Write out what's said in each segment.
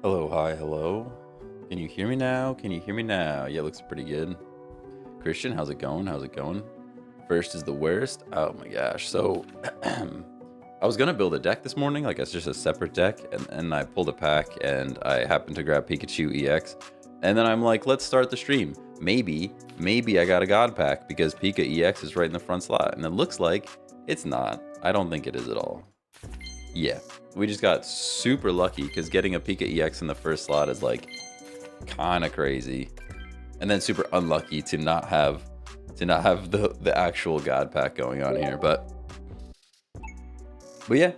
Hello, hi, hello. Can you hear me now? Can you hear me now? Yeah, looks pretty good. Christian, how's it going? How's it going? First is the worst. Oh my gosh. So I was gonna build a deck this morning, like it's just a separate deck, and I pulled a pack and I happened to grab Pikachu EX. And then I'm like, let's start the stream. Maybe I got a God pack because Pika EX is right in the front slot. And it looks like it's not. I don't think it is at all. Yeah, we just got super lucky because getting a Pika EX in the first slot is like kind of crazy, and then super unlucky to not have the actual God pack going on here. But yeah,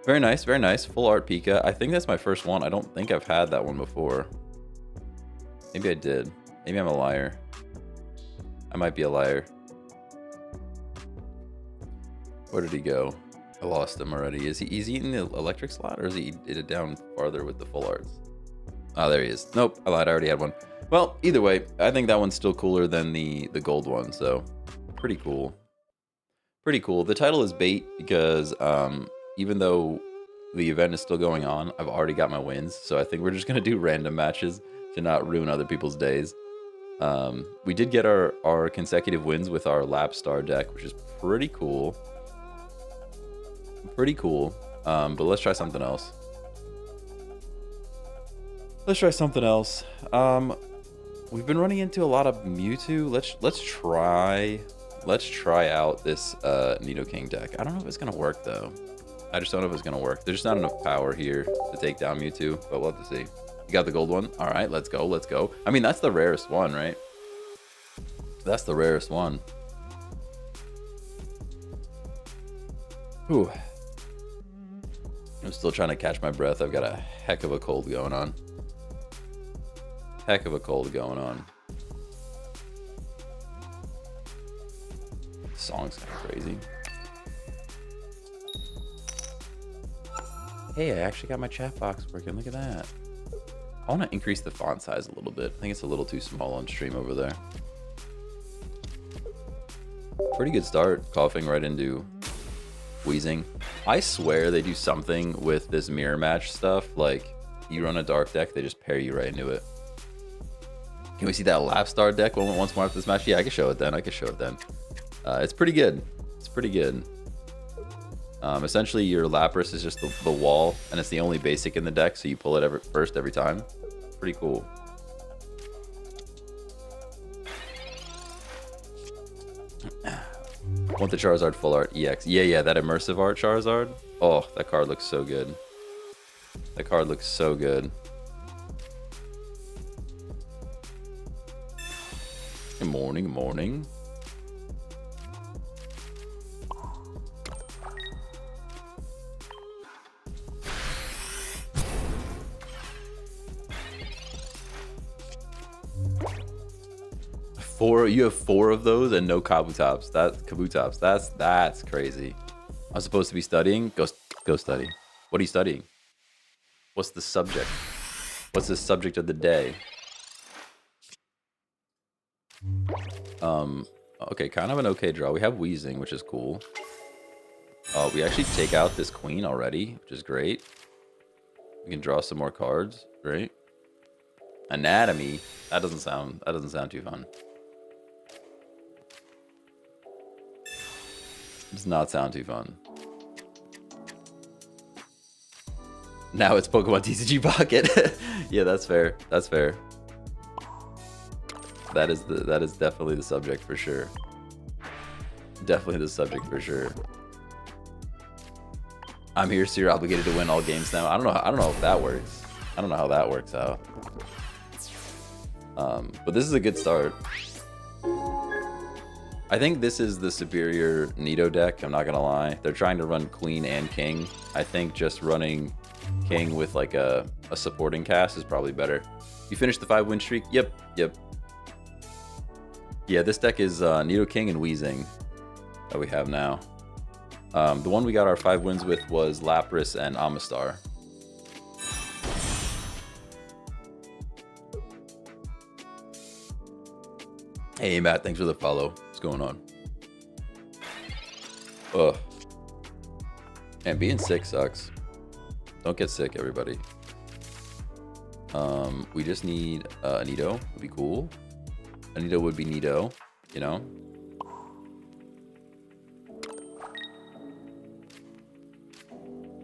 very nice, very nice. Full art Pika. I think that's my first one. I don't think I've had that one before. Maybe I did. Maybe I'm a liar. I might be a liar. Where did he go? I lost him already. Is he in the electric slot, or is he it down farther with the full arts? Oh, there he is. Nope, I lied. I already had one. Well, either way, I think that one's still cooler than the gold one. So, pretty cool. Pretty cool. The title is bait because even though the event is still going on, I've already got my wins. So I think we're just gonna do random matches to not ruin other people's days. We did get our consecutive wins with our lap star deck, which is pretty cool. Pretty cool. But let's try something else. Let's try something else. We've been running into a lot of Mewtwo. Let's try out this Nidoking deck. I don't know if it's gonna work though. I just don't know if it's gonna work. There's just not enough power here to take down Mewtwo, but we'll have to see. You got the gold one? All right, let's go, let's go. I mean, that's the rarest one, right? That's the rarest one. Whew. I'm still trying to catch my breath. I've got a heck of a cold going on. Heck of a cold going on. This song's kind of crazy. Hey, I actually got my chat box working. Look at that. I want to increase the font size a little bit. I think it's a little too small on stream over there. Pretty good start. Coughing right into wheezing. I swear they do something with this mirror match stuff. Like, you run a dark deck, they just pair you right into it. Can we see that lap star deck once more after this match? Yeah, I can show it then. It's pretty good. It's pretty good. Essentially, your Lapras is just the wall, and it's the only basic in the deck, so you pull it first every time. Pretty cool. Want the Charizard full art EX. Yeah, that immersive art Charizard. Oh, that card looks so good. That card looks so good. Good morning, good morning. You have 4 of those and no Kabutops. That's crazy. I'm supposed to be studying. Go study. What are you studying? What's the subject? What's the subject of the day? Okay, kind of an okay draw. We have Wheezing, which is cool. We actually take out this queen already, which is great. We can draw some more cards, right? Anatomy. That doesn't sound too fun. Does not sound too fun. Now it's Pokemon TCG Pocket. Yeah, that's fair. That's fair. That is definitely the subject for sure. Definitely the subject for sure. I'm here, so you're obligated to win all games now. I don't know if that works. I don't know how that works out. But this is a good start. I think this is the superior Nido deck, I'm not gonna lie. They're trying to run Queen and King. I think just running King with like a supporting cast is probably better. You finished the 5-win streak? Yep. Yeah, this deck is Nido King and Wheezing that we have now. The one we got our 5 wins with was Lapras and Amistar. Hey Matt, thanks for the follow. What's going on? Ugh. And being sick sucks. Don't get sick, everybody. We just need a Nido. Would be cool. A Nido would be Nido, you know?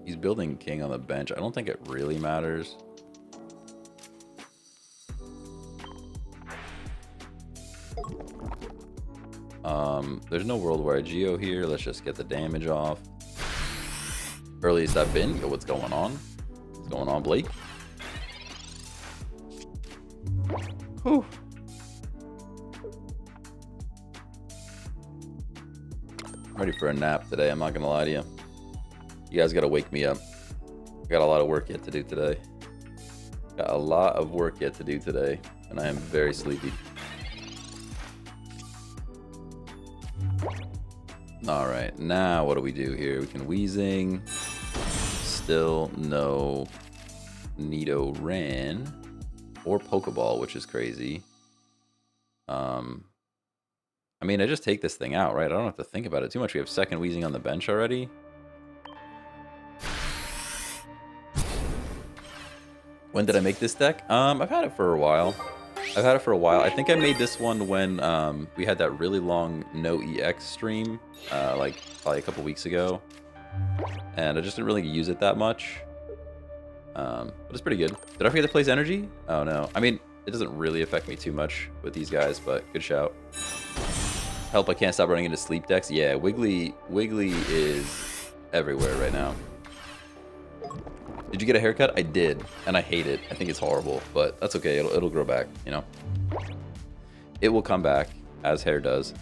He's building king on the bench. I don't think it really matters. There's no worldwide geo here. Let's just get the damage off. Earliest I've been. Yo, what's going on? What's going on, Blake? Whew. I'm ready for a nap today. I'm not gonna lie to you. You guys gotta wake me up. I got a lot of work yet to do today. Got a lot of work yet to do today, and I am very sleepy. All right, now what do we do here? We can Weezing. Still no Nido Ran or Pokeball, which is crazy. I mean, I just take this thing out, right? I don't have to think about it too much. We have second Weezing on the bench already. When did I make this deck? I've had it for a while. I think I made this one when we had that really long no EX stream, like probably a couple weeks ago. And I just didn't really use it that much. But it's pretty good. Did I forget to place energy? Oh no. I mean, it doesn't really affect me too much with these guys, but good shout. Help, I can't stop running into sleep decks. Yeah, Wiggly is everywhere right now. Did you get a haircut? I did, and I hate it. I think it's horrible, but that's okay. It'll grow back, you know? It will come back, as hair does.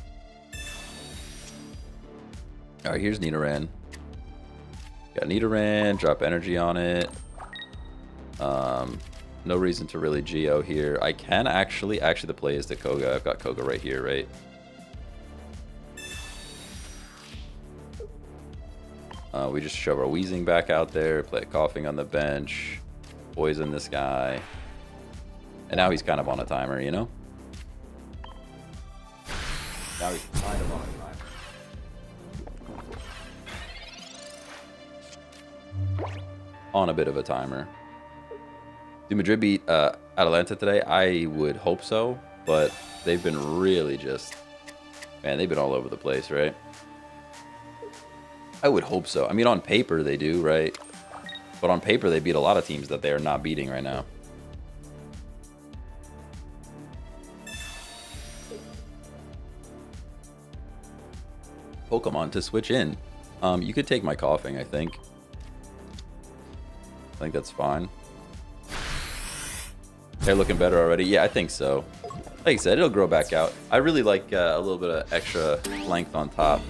All right, here's Nidoran. Got Nidoran, drop energy on it. No reason to really Geo here. I can actually the play is to Koga. I've got Koga right here, right? We just shove our Weezing back out there, play a Coughing on the bench, poison this guy. And now he's kind of on a timer, you know? Now he's kind of on a timer. On a bit of a timer. Did Madrid beat Atalanta today? I would hope so, but they've been really just... Man, they've been all over the place, right? I would hope so. I mean, on paper they do, right? But on paper they beat a lot of teams that they are not beating right now. Pokemon to switch in. You could take my Coughing, I think. I think that's fine. Hair looking better already? Yeah, I think so. Like I said, it'll grow back out. I really like a little bit of extra length on top.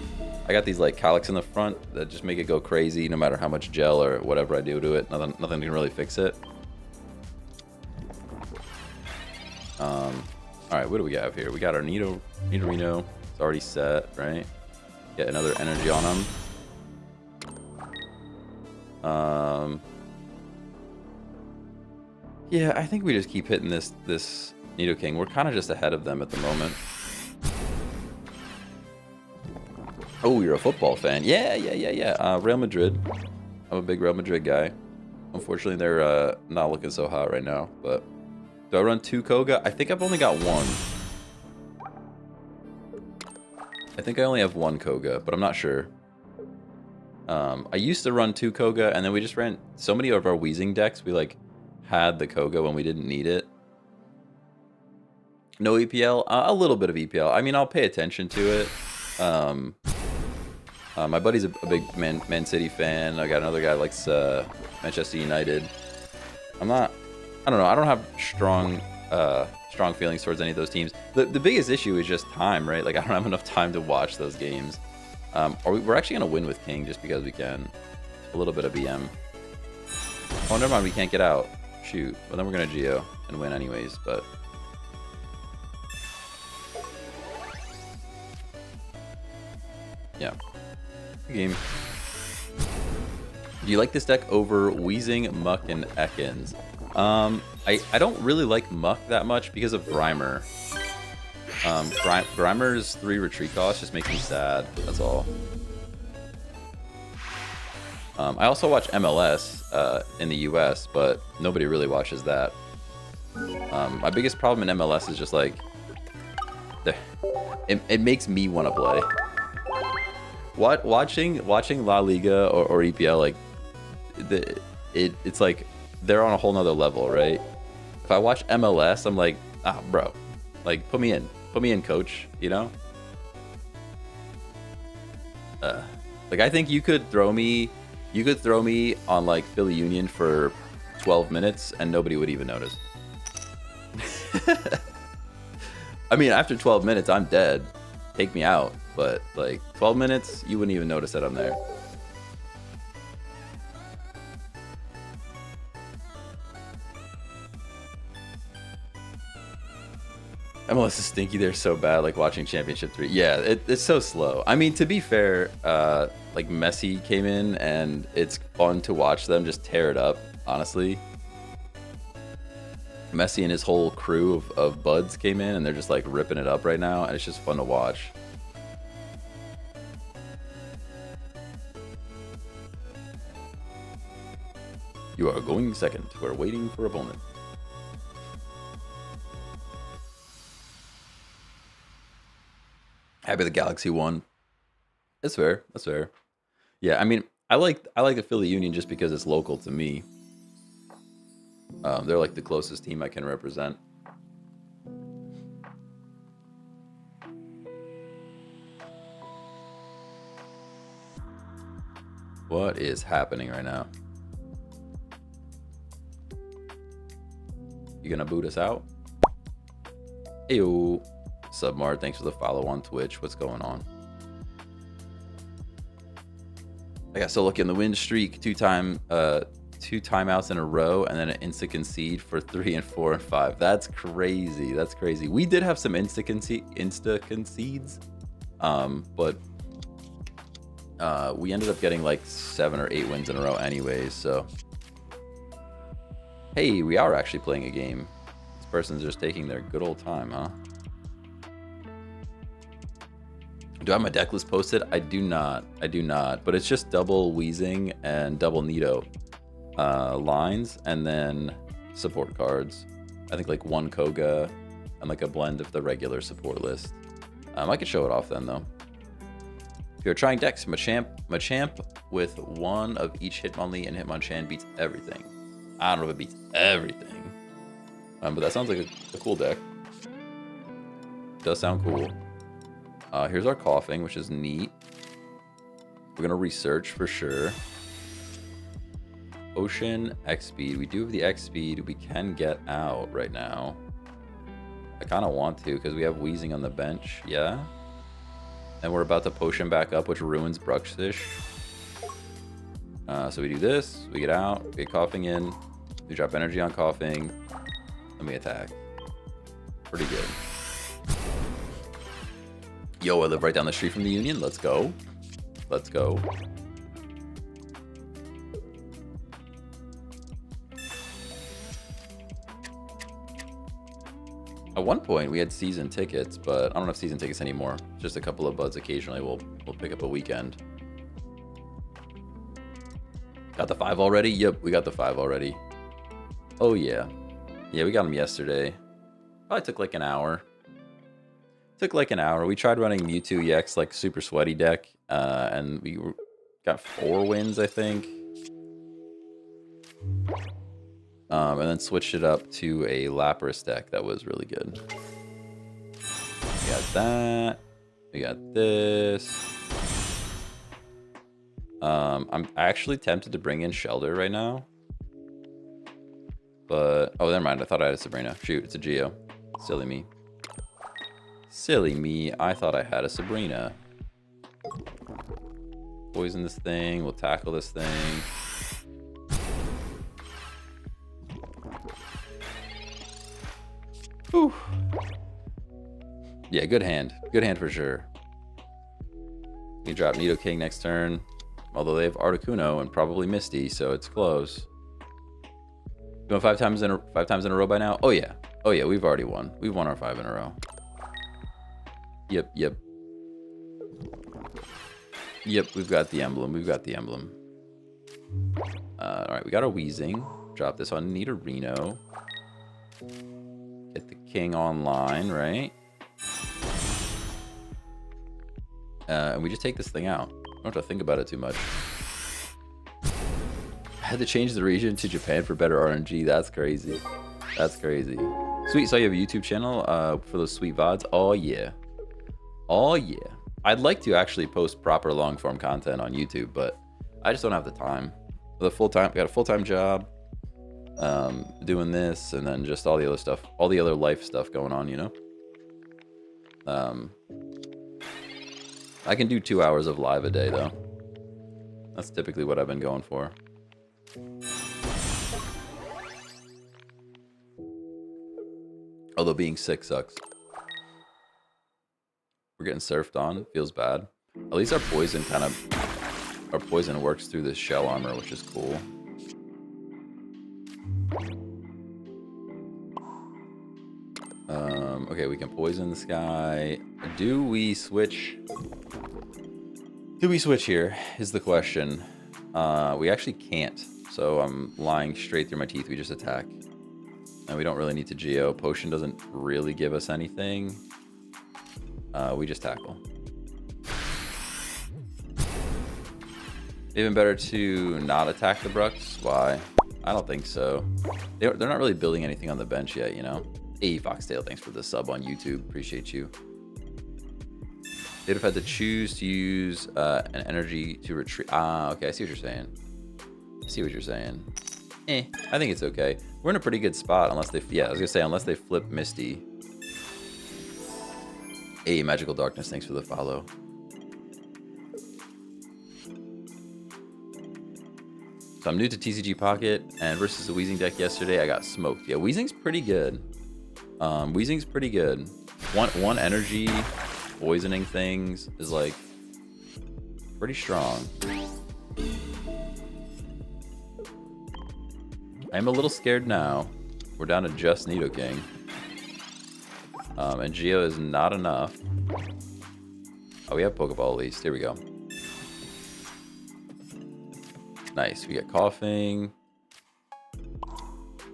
I got these like cowlicks in the front that just make it go crazy no matter how much gel or whatever I do to it. Nothing can really fix it. All right, what do we have here? We got our Nidorino. It's already set, right? Get another energy on him. Yeah, I think we just keep hitting this Nidoking. We're kind of just ahead of them at the moment. Oh, you're a football fan. Yeah. Real Madrid. I'm a big Real Madrid guy. Unfortunately, they're not looking so hot right now. But do I run 2 Koga? I think I've only got 1. I think I only have 1 Koga, but I'm not sure. I used to run 2 Koga, and then we just ran so many of our Weezing decks. We like had the Koga when we didn't need it. No EPL? A little bit of EPL. I mean, I'll pay attention to it. My buddy's a big Man City fan. I got another guy that likes Manchester United. I don't know. I don't have strong feelings towards any of those teams. The biggest issue is just time, right? Like, I don't have enough time to watch those games. We're actually going to win with King just because we can. A little bit of BM. Oh, never mind. We can't get out. Shoot. Well, then we're going to Geo and win anyways, but... Yeah. Game. Do you like this deck over Weezing, Muck, and Ekans? I don't really like Muck that much because of Grimer. Grimer's 3 retreat costs just make me sad. That's all. I also watch MLS in the US, but nobody really watches that. My biggest problem in MLS is just like, it makes me want to play. Watching La Liga or EPL, like it's like they're on a whole nother level, right? If I watch MLS, I'm like, bro, like put me in, coach, you know? Like I think you could throw me on like Philly Union for 12 minutes and nobody would even notice. I mean, after 12 minutes, I'm dead. Take me out. But like 12 minutes, you wouldn't even notice that I'm there. MLS is stinky. They're so bad. Like watching Championship 3. Yeah, it's so slow. I mean, to be fair, like Messi came in and it's fun to watch them just tear it up, honestly. Messi and his whole crew of buds came in and they're just like ripping it up right now, and it's just fun to watch. You are going second. We're waiting for opponent. Happy the Galaxy won. That's fair. That's fair. Yeah, I mean, I like the Philly Union just because it's local to me. They're like the closest team I can represent. What is happening right now? You gonna boot us out? Heyo. Submar, thanks for the follow on Twitch. What's going on? I got so lucky on the win streak. Two timeouts in a row, and then an insta concede for 3 and 4 and 5. That's crazy. That's crazy. We did have some insta concedes, but we ended up getting like 7 or 8 wins in a row anyways. So, hey, we are actually playing a game. This person's just taking their good old time, huh? Do I have my deck list posted? I do not. I do not. But it's just double Wheezing and double Nito lines, and then support cards. I think like 1 Koga and like a blend of the regular support list. I could show it off then though. If you're trying decks, Machamp with 1 of each Hitmonlee and Hitmonchan beats everything. I don't know if it beats everything, but that sounds like a cool deck. Does sound cool. Here's our coughing, which is neat. We're gonna research for sure. Ocean X speed. We do have the X speed. We can get out right now. I kind of want to because we have Wheezing on the bench. Yeah. And we're about to potion back up, which ruins Bruxish. So we do this. We get out. We get coughing in. We drop energy on coughing. And we attack. Pretty good. Yo, I live right down the street from the Union. Let's go. Let's go. At one point, we had season tickets, but I don't have season tickets anymore. Just a couple of buds occasionally. We'll pick up a weekend. Got the 5 already? Yep, we got the 5 already. Oh, yeah. Yeah, we got them yesterday. Probably took like an hour. Took like an hour. We tried running Mewtwo EX, like super sweaty deck, and we got 4 wins, I think. And then switched it up to a Lapras deck that was really good. We got that. We got this. I'm actually tempted to bring in Shelder right now. But, oh, never mind. I thought I had a Sabrina. Shoot, it's a Geo. Silly me. Silly me, I thought I had a Sabrina. Poison this thing, we'll tackle this thing. Whew. Yeah, good hand. Good hand for sure. We drop Nidoking next turn. Although they have Articuno and probably Misty, so it's close. You want 5 times in a row by now? Oh yeah. Oh yeah, we've already won. We've won our 5 in a row. Yep, yep. Yep, we've got the emblem. We've got the emblem. Alright, we got our Wheezing. Drop this on Nidorino. Get the king online, right? And we just take this thing out. Don't have to think about it too much. I had to change the region to Japan for better RNG. That's crazy. That's crazy. Sweet, so you have a YouTube channel for those sweet VODs? Oh, yeah. Oh, yeah. I'd like to actually post proper long-form content on YouTube, but I just don't have the time. Got a full-time job, doing this, and then just all the other stuff, all the other life stuff going on, you know? I can do 2 hours of live a day, though. That's typically what I've been going for. Although being sick sucks. We're getting surfed on. Feels bad. At least our poison works through this shell armor, which is cool. Okay, we can poison this guy. Do we switch? Do we switch here is the question. We actually can't. So I'm lying straight through my teeth. We just attack. And we don't really need to Geo. Potion doesn't really give us anything. We just tackle. Even better to not attack the Brucks. Why? I don't think so. They're not really building anything on the bench yet, you know? Hey, Foxtail, thanks for the sub on YouTube. Appreciate you. They'd have had to choose to use an energy to retreat. Ah, okay, I see what you're saying. I see what you're saying. I think it's okay. We're in a pretty good spot unless they, yeah, I was gonna say, unless they flip Misty. Hey, Magical Darkness, thanks for the follow. So I'm new to TCG Pocket, and versus the Weezing deck yesterday, I got smoked. Yeah, Weezing's pretty good. Weezing's pretty good. One energy poisoning things is like pretty strong. I'm a little scared now. We're down to just Nidoking. And Geo is not enough. Oh, we have Pokeball at least. Here we go. Nice. We get Coughing.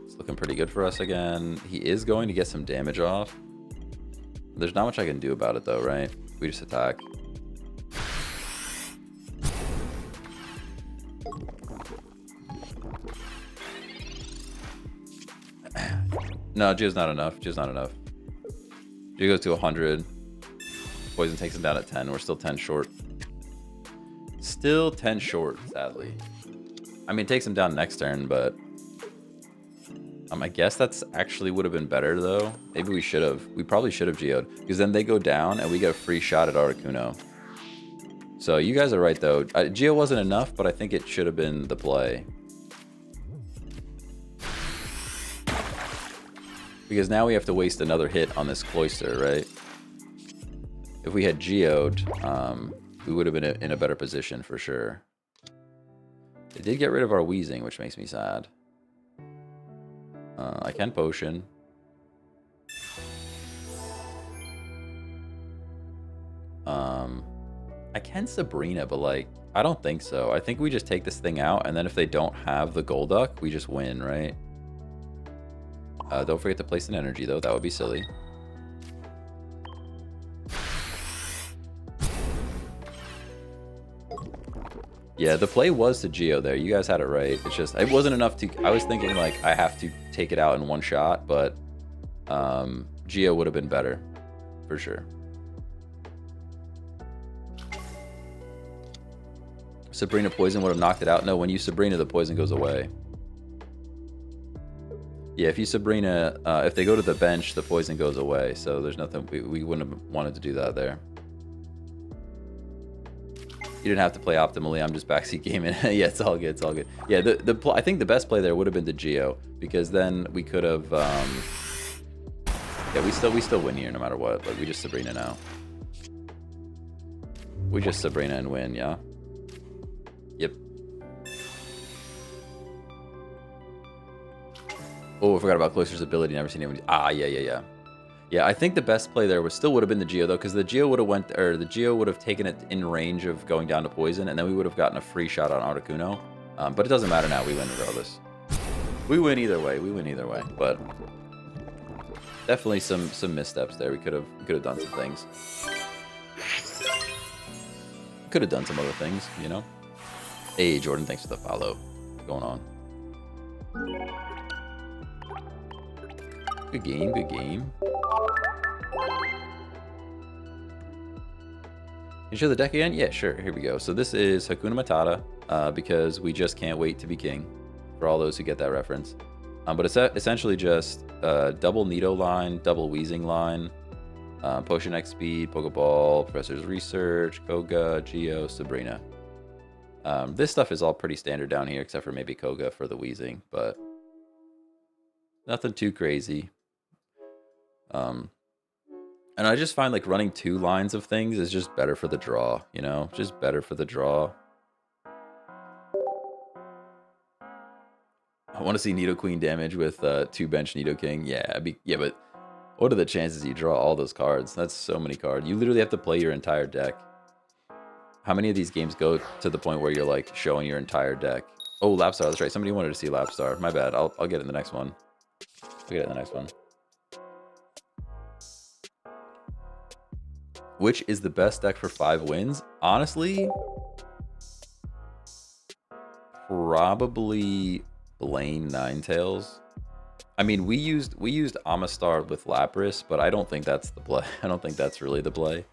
It's looking pretty good for us again. He is going to get some damage off. There's not much I can do about it though, right? We just attack. No, Geo's not enough. Geo's not enough. Geo goes to 100. Poison takes him down at 10. We're still 10 short. Still 10 short, sadly. I mean, it takes him down next turn, but I guess that's actually would have been better though. Maybe we should have. We probably should have Geo'd, because then they go down and we get a free shot at Articuno. So you guys are right though. Geo wasn't enough, but I think it should have been the play. Because now we have to waste another hit on this Cloyster, right? If we had Geo'd, we would have been in a better position for sure. They did get rid of our Weezing, which makes me sad. I can Potion. I can Sabrina, but like, I don't think so. I think we just take this thing out, and then if they don't have the Golduck, we just win, right? Don't forget to place an energy, though. That would be silly. Yeah, the play was to Geo there. You guys had it right. It's just, it wasn't enough to... I was thinking, like, I have to take it out in one shot, but Geo would have been better, for sure. Sabrina Poison would have knocked it out. No, when you Sabrina, the poison goes away. Yeah, if you Sabrina, if they go to the bench, the poison goes away. So there's nothing, we wouldn't have wanted to do that there. You didn't have to play optimally. I'm just backseat gaming. Yeah, it's all good. It's all good. Yeah, I think the best play there would have been the Geo, because then we could have. Yeah, we still win here no matter what. Like, we just Sabrina now. We just Sabrina and win. Yeah. Yep. Oh, I forgot about Cloyster's ability. Never seen anyone. Ah, yeah. Yeah, I think the best play there would have been the Geo though, because the Geo would have taken it in range of going down to poison, and then we would have gotten a free shot on Articuno. But it doesn't matter now. We win regardless. We win either way. But definitely some missteps there. We could have done some things. Could have done some other things, you know. Hey Jordan, thanks for the follow. What's going on? Good game, good game. Can you show the deck again? Yeah, sure. Here we go. So this is Hakuna Matata, because we just can't wait to be king. For all those who get that reference. But it's essentially just double Nido line, double Weezing line, Potion X Speed, Pokeball, Professor's Research, Koga, Geo, Sabrina. This stuff is all pretty standard down here, except for maybe Koga for the Weezing, but nothing too crazy. And I just find like running 2 lines of things is just better for the draw, you know? Just better for the draw. I want to see Nidoqueen damage with 2 bench Nidoking. Yeah, but what are the chances you draw all those cards? That's so many cards. You literally have to play your entire deck. How many of these games go to the point where you're like showing your entire deck? Oh, Lapstar, that's right. Somebody wanted to see Lapstar. My bad. I'll get it in the next one. I'll get it in the next one. Which is the best deck for 5 wins? Honestly, probably Blaine Ninetales. I mean, we used Amistar with Lapras, but I don't think that's the play. I don't think that's really the play.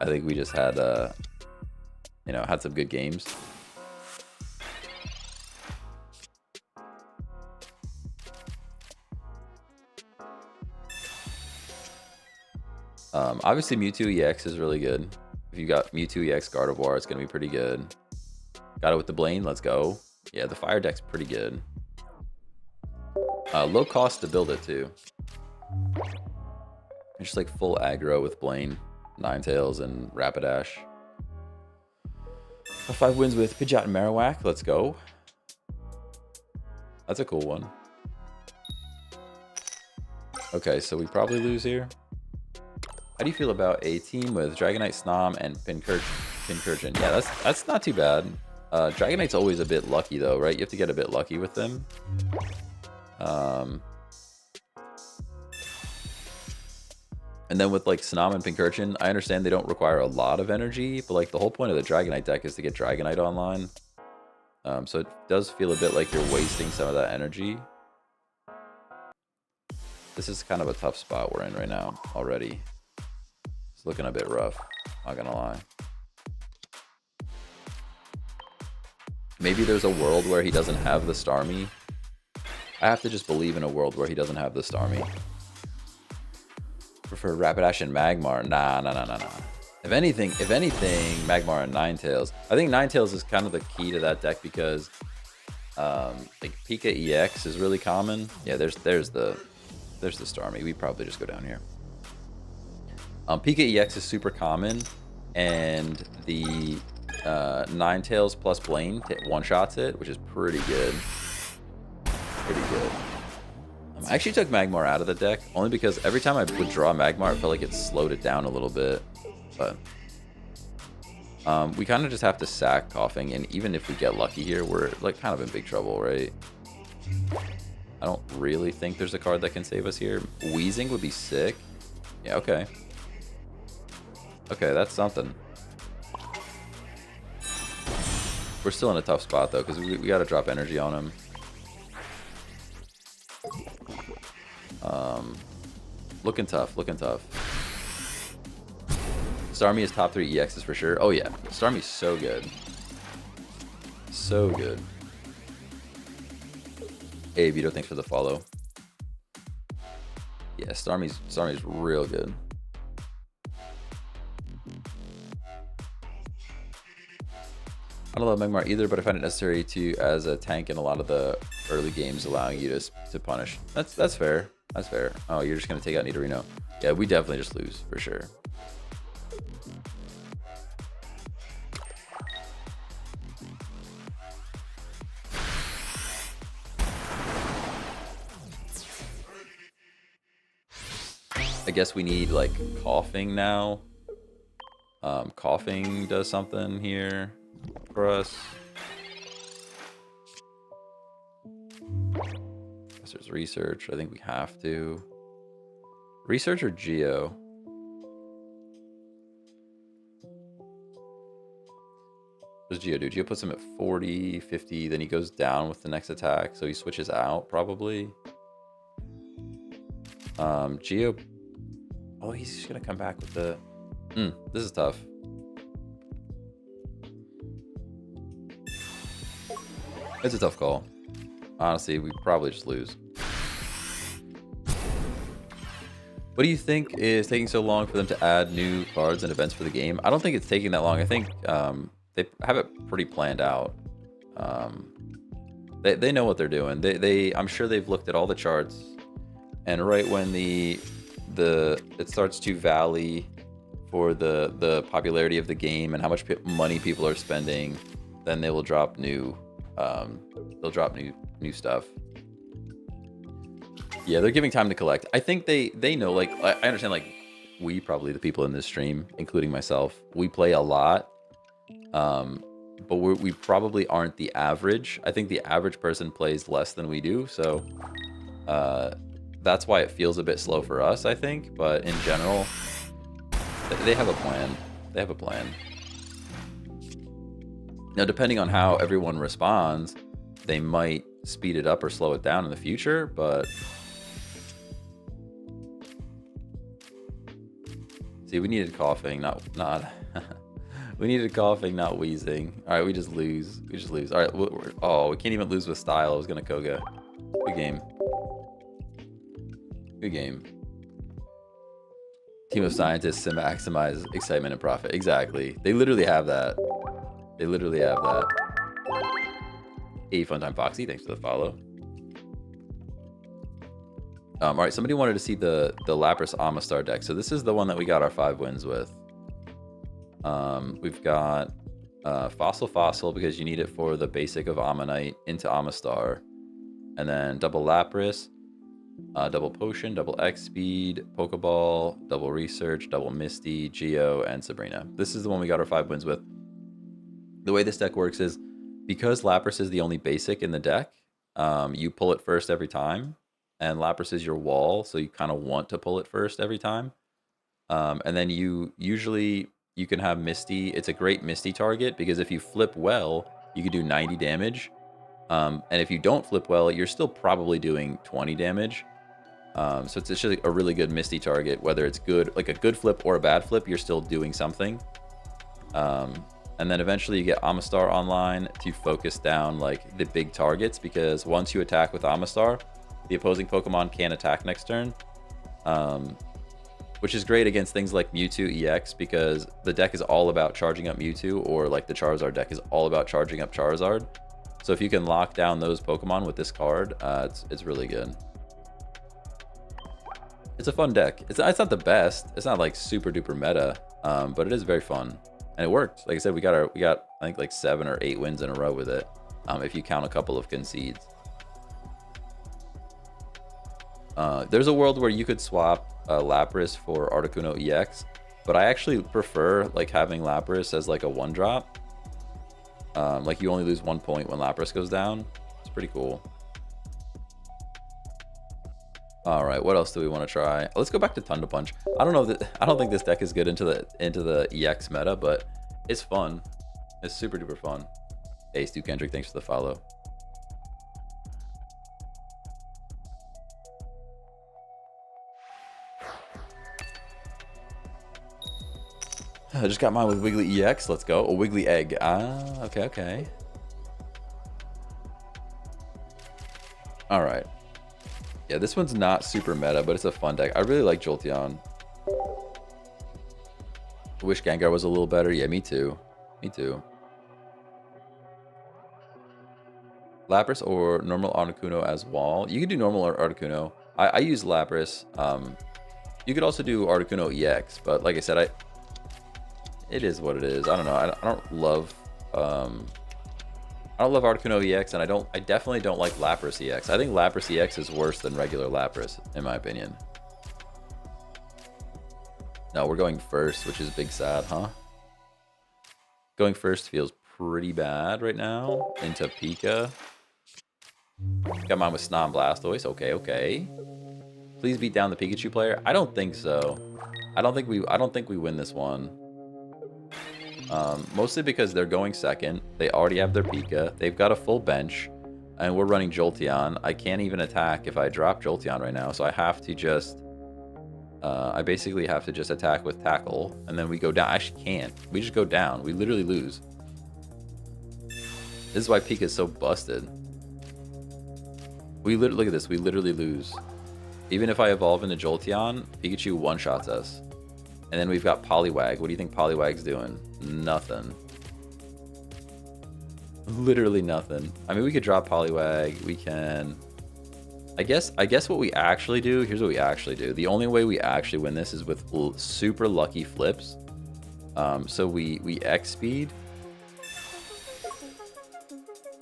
I think we just had you know, had some good games. Obviously Mewtwo EX is really good. If you got Mewtwo EX Gardevoir, it's gonna be pretty good. Got it with the Blaine, let's go. Yeah, the fire deck's pretty good. Low cost to build it too. It's just like full aggro with Blaine, Ninetales, and Rapidash. 5 wins with Pidgeot and Marowak, let's go. That's a cool one. Okay, so we probably lose here. How do you feel about a team with Dragonite, Snom, and Pincurchin? Yeah, that's not too bad. Dragonite's always a bit lucky though, right? You have to get a bit lucky with them. And then with like Snom and Pincurchin, I understand they don't require a lot of energy, but like the whole point of the Dragonite deck is to get Dragonite online. So it does feel a bit like you're wasting some of that energy. This is kind of a tough spot we're in right now already. It's looking a bit rough, not gonna lie. Maybe there's a world where he doesn't have the Starmie. I have to just believe in a world where he doesn't have the Starmie. Prefer Rapidash and Magmar. Nah. If anything, Magmar and Ninetales. I think Ninetales is kind of the key to that deck because like Pika EX is really common. Yeah, there's the Starmie. We probably just go down here. Pika EX is super common, and the Ninetales plus Blaine one-shots it, which is pretty good. Pretty good. I actually took Magmar out of the deck, only because every time I would draw Magmar, it felt like it slowed it down a little bit. But we kind of just have to sack Coughing, and even if we get lucky here, we're like kind of in big trouble, right? I don't really think there's a card that can save us here. Weezing would be sick. Yeah, okay. Okay, that's something. We're still in a tough spot, though, because we got to drop energy on him. Looking tough, looking tough. Starmie is top 3 EXs for sure. Oh, yeah. Starmie's so good. So good. Hey, Vito, thanks for the follow. Yeah, Starmie's real good. I don't love Magmar either, but I find it necessary to as a tank in a lot of the early games, allowing you to punish. That's fair. That's fair. Oh, you're just gonna take out Nidorino. Yeah, we definitely just lose for sure. I guess we need like Coughing now. Coughing does something here for us. Professor's Research. I think we have to. Research or Geo? What does Geo do? Geo puts him at 40, 50, then he goes down with the next attack, so he switches out, probably. Geo... Oh, he's just gonna come back with the... this is tough. It's a tough call. Honestly, we probably just lose. What do you think is taking so long for them to add new cards and events for the game? I don't think it's taking that long. I think they have it pretty planned out. They know what they're doing. I'm sure they've looked at all the charts, and right when it starts to valley for the popularity of the game and how much money people are spending, then they will drop new new stuff. Yeah, they're giving time to collect. I think they know, like, I understand, like, we probably, the people in this stream, including myself, we play a lot, but we probably aren't the average. I think the average person plays less than we do, so that's why it feels a bit slow for us, I think. But in general, they have a plan. They have a plan. Now, depending on how everyone responds, they might speed it up or slow it down in the future, but... See, we needed coughing, not we needed coughing, not wheezing. All right, we just lose. We just lose. All right, we can't even lose with style. I was gonna Koga. Good game. Good game. Team of scientists to maximize excitement and profit. Exactly. They literally have that. They literally have that. Hey, Funtime Foxy, thanks for the follow. All right, somebody wanted to see the Lapras Amistar deck. So this is the one that we got our 5 wins with. We've got Fossil because you need it for the basic of Ammonite into Amistar. And then double Lapras, double Potion, double X Speed, Pokeball, double Research, double Misty, Geo, and Sabrina. This is the one we got our 5 wins with. The way this deck works is, because Lapras is the only basic in the deck, you pull it first every time. And Lapras is your wall, so you kind of want to pull it first every time. And then you can have Misty. It's a great Misty target, because if you flip well, you can do 90 damage. And if you don't flip well, you're still probably doing 20 damage. So it's just a really good Misty target, whether it's good, like a good flip or a bad flip, you're still doing something. And then eventually you get Amistar online to focus down like the big targets, because once you attack with Amistar, the opposing Pokemon can attack next turn, which is great against things like Mewtwo EX, because the deck is all about charging up Mewtwo, or like the Charizard deck is all about charging up Charizard. So if you can lock down those Pokemon with this card, it's really good. It's a fun deck. It's not the best. It's not like super duper meta, but it is very fun, and it worked. Like I said, we got I think like 7 or 8 wins in a row with it, if you count a couple of concedes. There's a world where you could swap Lapras for Articuno EX, but I actually prefer like having Lapras as like a 1-drop. Like you only lose 1 point when Lapras goes down. It's pretty cool. All right, what else do we want to try? Let's go back to Thunder Punch. I don't think this deck is good into the EX meta, but it's fun. It's super duper fun. Hey, Stu Kendrick, thanks for the follow. I just got mine with Wiggly EX. Let's go. A Wiggly Egg. Ah, okay. All right. Yeah, this one's not super meta, but it's a fun deck. I really like Jolteon. I wish Gengar was a little better. Yeah, me too. Me too. Lapras or normal Articuno as wall. You could do normal Articuno. I use Lapras. You could also do Articuno EX, but like I said, it is what it is. I don't know. I don't love Articuno EX, and I definitely don't like Lapras EX. I think Lapras EX is worse than regular Lapras, in my opinion. No, we're going first, which is big sad, huh? Going first feels pretty bad right now. Into Pika. Got mine with Snom Blastoise. Okay. Please beat down the Pikachu player. I don't think so. I don't think we win this one. Mostly because they're going second. They already have their Pika. They've got a full bench. And we're running Jolteon. I can't even attack if I drop Jolteon right now. So I have to just... I basically have to just attack with Tackle. And then we go down. I actually can't. We just go down. We literally lose. This is why Pika is so busted. We literally... Look at this. We literally lose. Even if I evolve into Jolteon, Pikachu one-shots us. And then we've got Poliwag. What do you think Poliwag's doing? Nothing. Literally nothing. I mean, we could drop Poliwag. We can... I guess what we actually do... Here's what we actually do. The only way we actually win this is with super lucky flips. So we X-speed.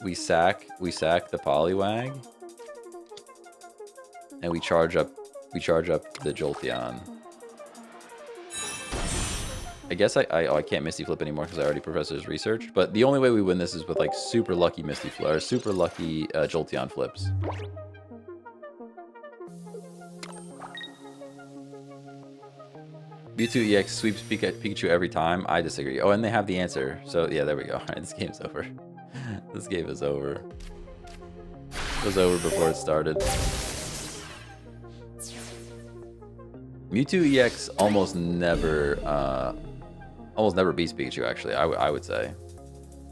We sack the Poliwag. And we charge up the Jolteon. I guess I can't Misty Flip anymore because I already Professor's Research. But the only way we win this is with like super lucky Misty Flip or super lucky Jolteon flips. Mewtwo EX sweeps Pikachu every time. I disagree. Oh, and they have the answer. So yeah, there we go. All right, this game's over. This game is over. It was over before it started. Mewtwo EX almost never beats Pikachu, actually, I would say.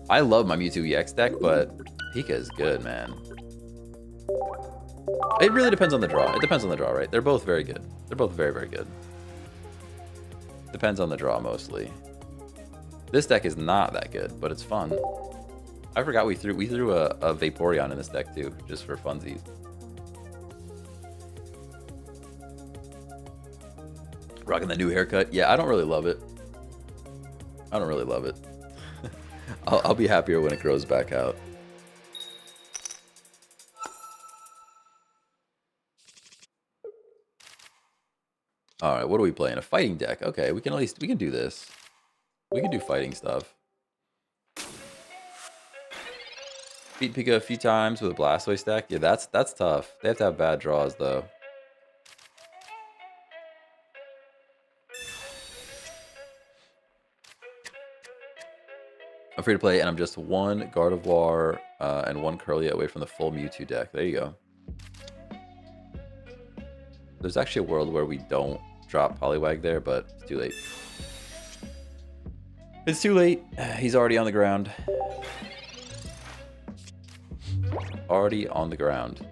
I love my Mewtwo EX deck, but Pika is good, man. It really depends on the draw. It depends on the draw, right? They're both very good. They're both very, very good. Depends on the draw, mostly. This deck is not that good, but it's fun. I forgot we threw a Vaporeon in this deck, too, just for funsies. Rocking the new haircut. Yeah, I don't really love it. I don't really love it. I'll be happier when it grows back out. All right, what are we playing? A fighting deck. Okay, we can do this. We can do fighting stuff. Beat Pika a few times with a Blastoise deck. Yeah, that's tough. They have to have bad draws though. I'm free to play, and I'm just one Gardevoir and one Curlia away from the full Mewtwo deck. There you go. There's actually a world where we don't drop Poliwag there, but it's too late. It's too late. He's already on the ground. Already on the ground.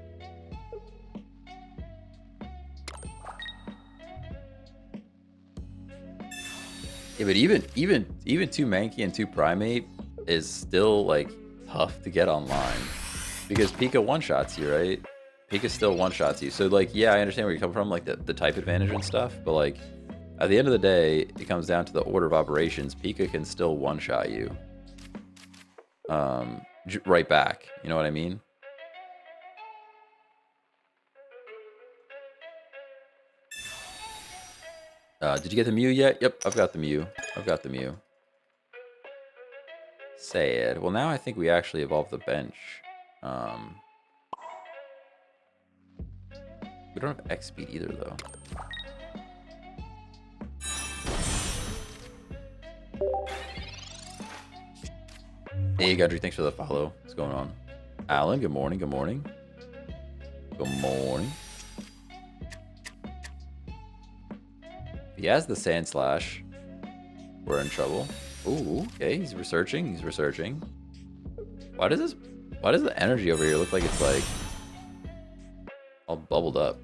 Yeah, but even 2 Mankey and 2 Primate is still like tough to get online because Pika one-shots you, right? Pika still one-shots you. So like, yeah, I understand where you come from, like the type advantage and stuff, but like at the end of the day, it comes down to the order of operations. Pika can still one-shot you. Right back. You know what I mean? Did you get the Mew yet? Yep, I've got the Mew. I've got the Mew. Sad. Well, now I think we actually evolved the bench. We don't have X speed either, though. Hey, Gudry, thanks for the follow. What's going on? Alan, good morning, good morning. Good morning. He has the Sand Slash. We're in trouble. Ooh, okay, he's researching, he's researching. Why does the energy over here look like it's like all bubbled up?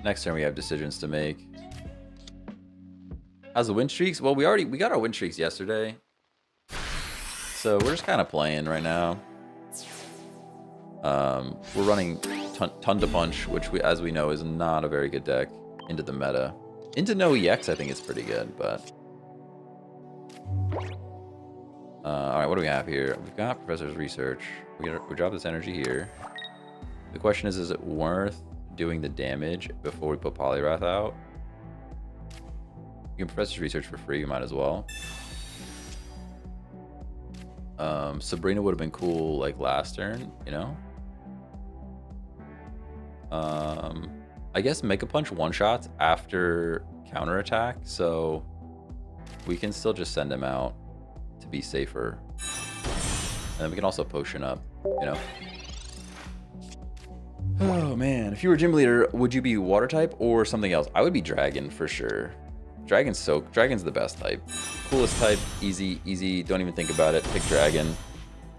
Next turn we have decisions to make. How's the win streaks? Well, we got our win streaks yesterday. So we're just kind of playing right now. We're running Tunda Punch, which as we know is not a very good deck into the meta. Into no EX I think it's pretty good, but alright, what do we have here? We've got Professor's Research. We drop this energy here. The question is it worth doing the damage before we put Poliwrath out? You can Professor's Research for free, you might as well. Sabrina would have been cool like last turn, you know? I guess Mega Punch one-shots after counterattack, so we can still just send him out to be safer. And then we can also potion up, you know? Oh man, if you were gym leader, would you be water type or something else? I would be dragon for sure. Dragon's the best type. Coolest type, easy, don't even think about it. Pick dragon.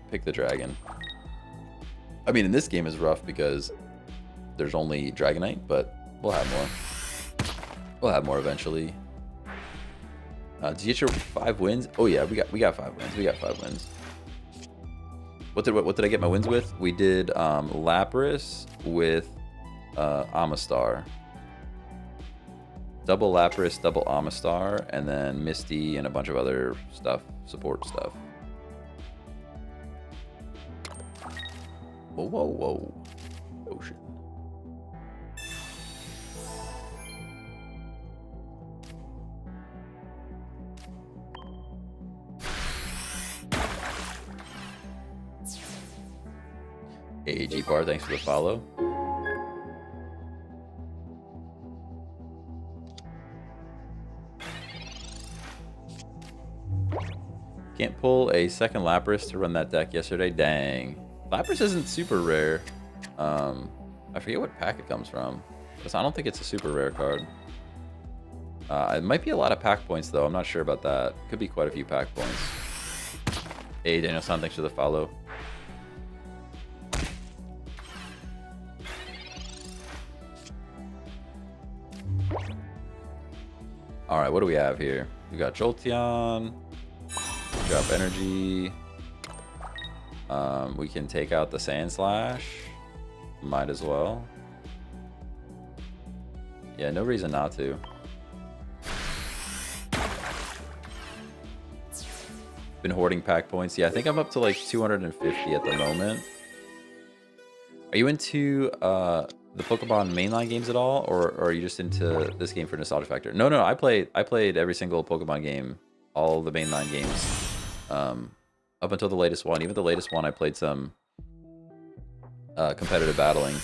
Pick the dragon. I mean, in this game is rough because there's only Dragonite, but we'll have more. We'll have more eventually. Did you get your 5 wins? Oh yeah, we got 5 wins. We got 5 wins. What did I get my wins with? We did Lapras with Amistar. Double Lapras, double Amistar, and then Misty and a bunch of other stuff, support stuff. Whoa. Ocean. AG Bar, thanks for the follow. Can't pull a second Lapras to run that deck yesterday. Dang. Lapras isn't super rare. I forget what pack it comes from. I don't think it's a super rare card. It might be a lot of pack points though. I'm not sure about that. Could be quite a few pack points. Hey Daniel-san, thanks for the follow. Alright, what do we have here? We got Jolteon. Drop energy. We can take out the Sand Slash. Might as well. Yeah, no reason not to. Been hoarding pack points. Yeah, I think I'm up to like 250 at the moment. Are you into the Pokemon mainline games at all, or are you just into this game for nostalgia factor? No, I played every single Pokemon game, all the mainline games, up until the latest one. Even the latest one, I played some competitive battling.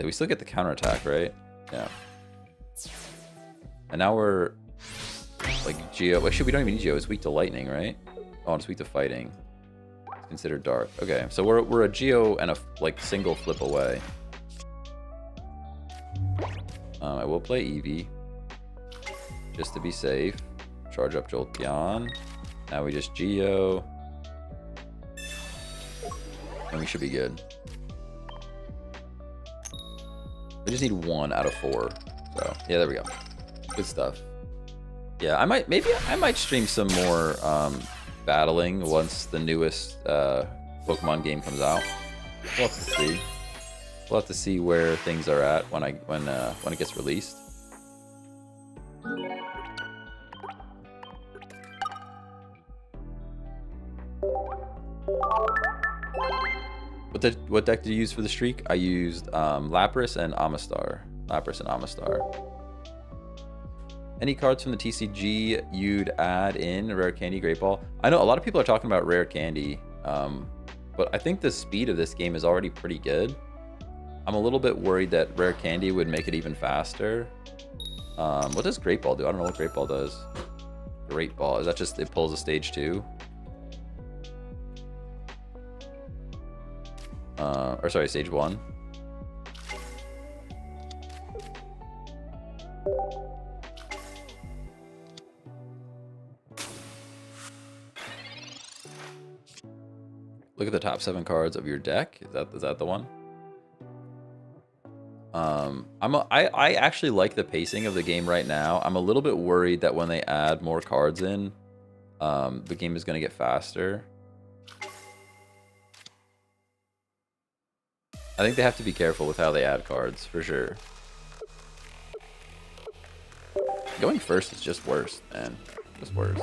We still get the counterattack, right? Yeah. And now we're like Geo. Actually, we don't even need Geo. It's weak to lightning, right? Oh, it's weak to fighting. It's considered dark. Okay, so we're a Geo and a like single flip away. I will play Eevee just to be safe. Charge up Jolteon. Now we just Geo, and we should be good. We just need 1 out of 4. So yeah, there we go. Good stuff. Yeah, I might stream some more battling once the newest Pokemon game comes out. We'll have to see. We'll have to see where things are at when it gets released. What deck did you use for the streak? I used Lapras and Amistar. Any cards from the TCG you'd add in Rare Candy, Great Ball? I know a lot of people are talking about Rare Candy, but I think the speed of this game is already pretty good. I'm a little bit worried that Rare Candy would make it even faster. What does Great Ball do? I don't know what Great Ball does. Great Ball, is that just it pulls a stage 2? Or sorry, stage 1. Look at the top 7 cards of your deck. Is that the one? I actually like the pacing of the game right now. I'm a little bit worried that when they add more cards in, the game is going to get faster. I think they have to be careful with how they add cards, for sure. Going first is just worse, man. Just worse.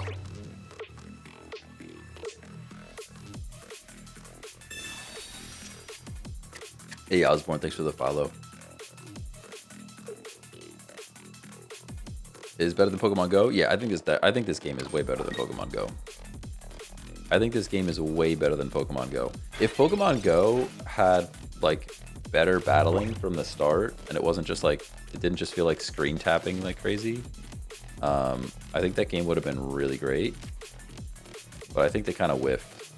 Hey, Osborne, thanks for the follow. Is better than Pokemon Go? Yeah, I think this game is way better than Pokemon Go. I think this game is way better than Pokemon Go. If Pokemon Go had like better battling from the start, and it wasn't just like, it didn't just feel like screen tapping like crazy, I think that game would have been really great. But I think they kind of whiffed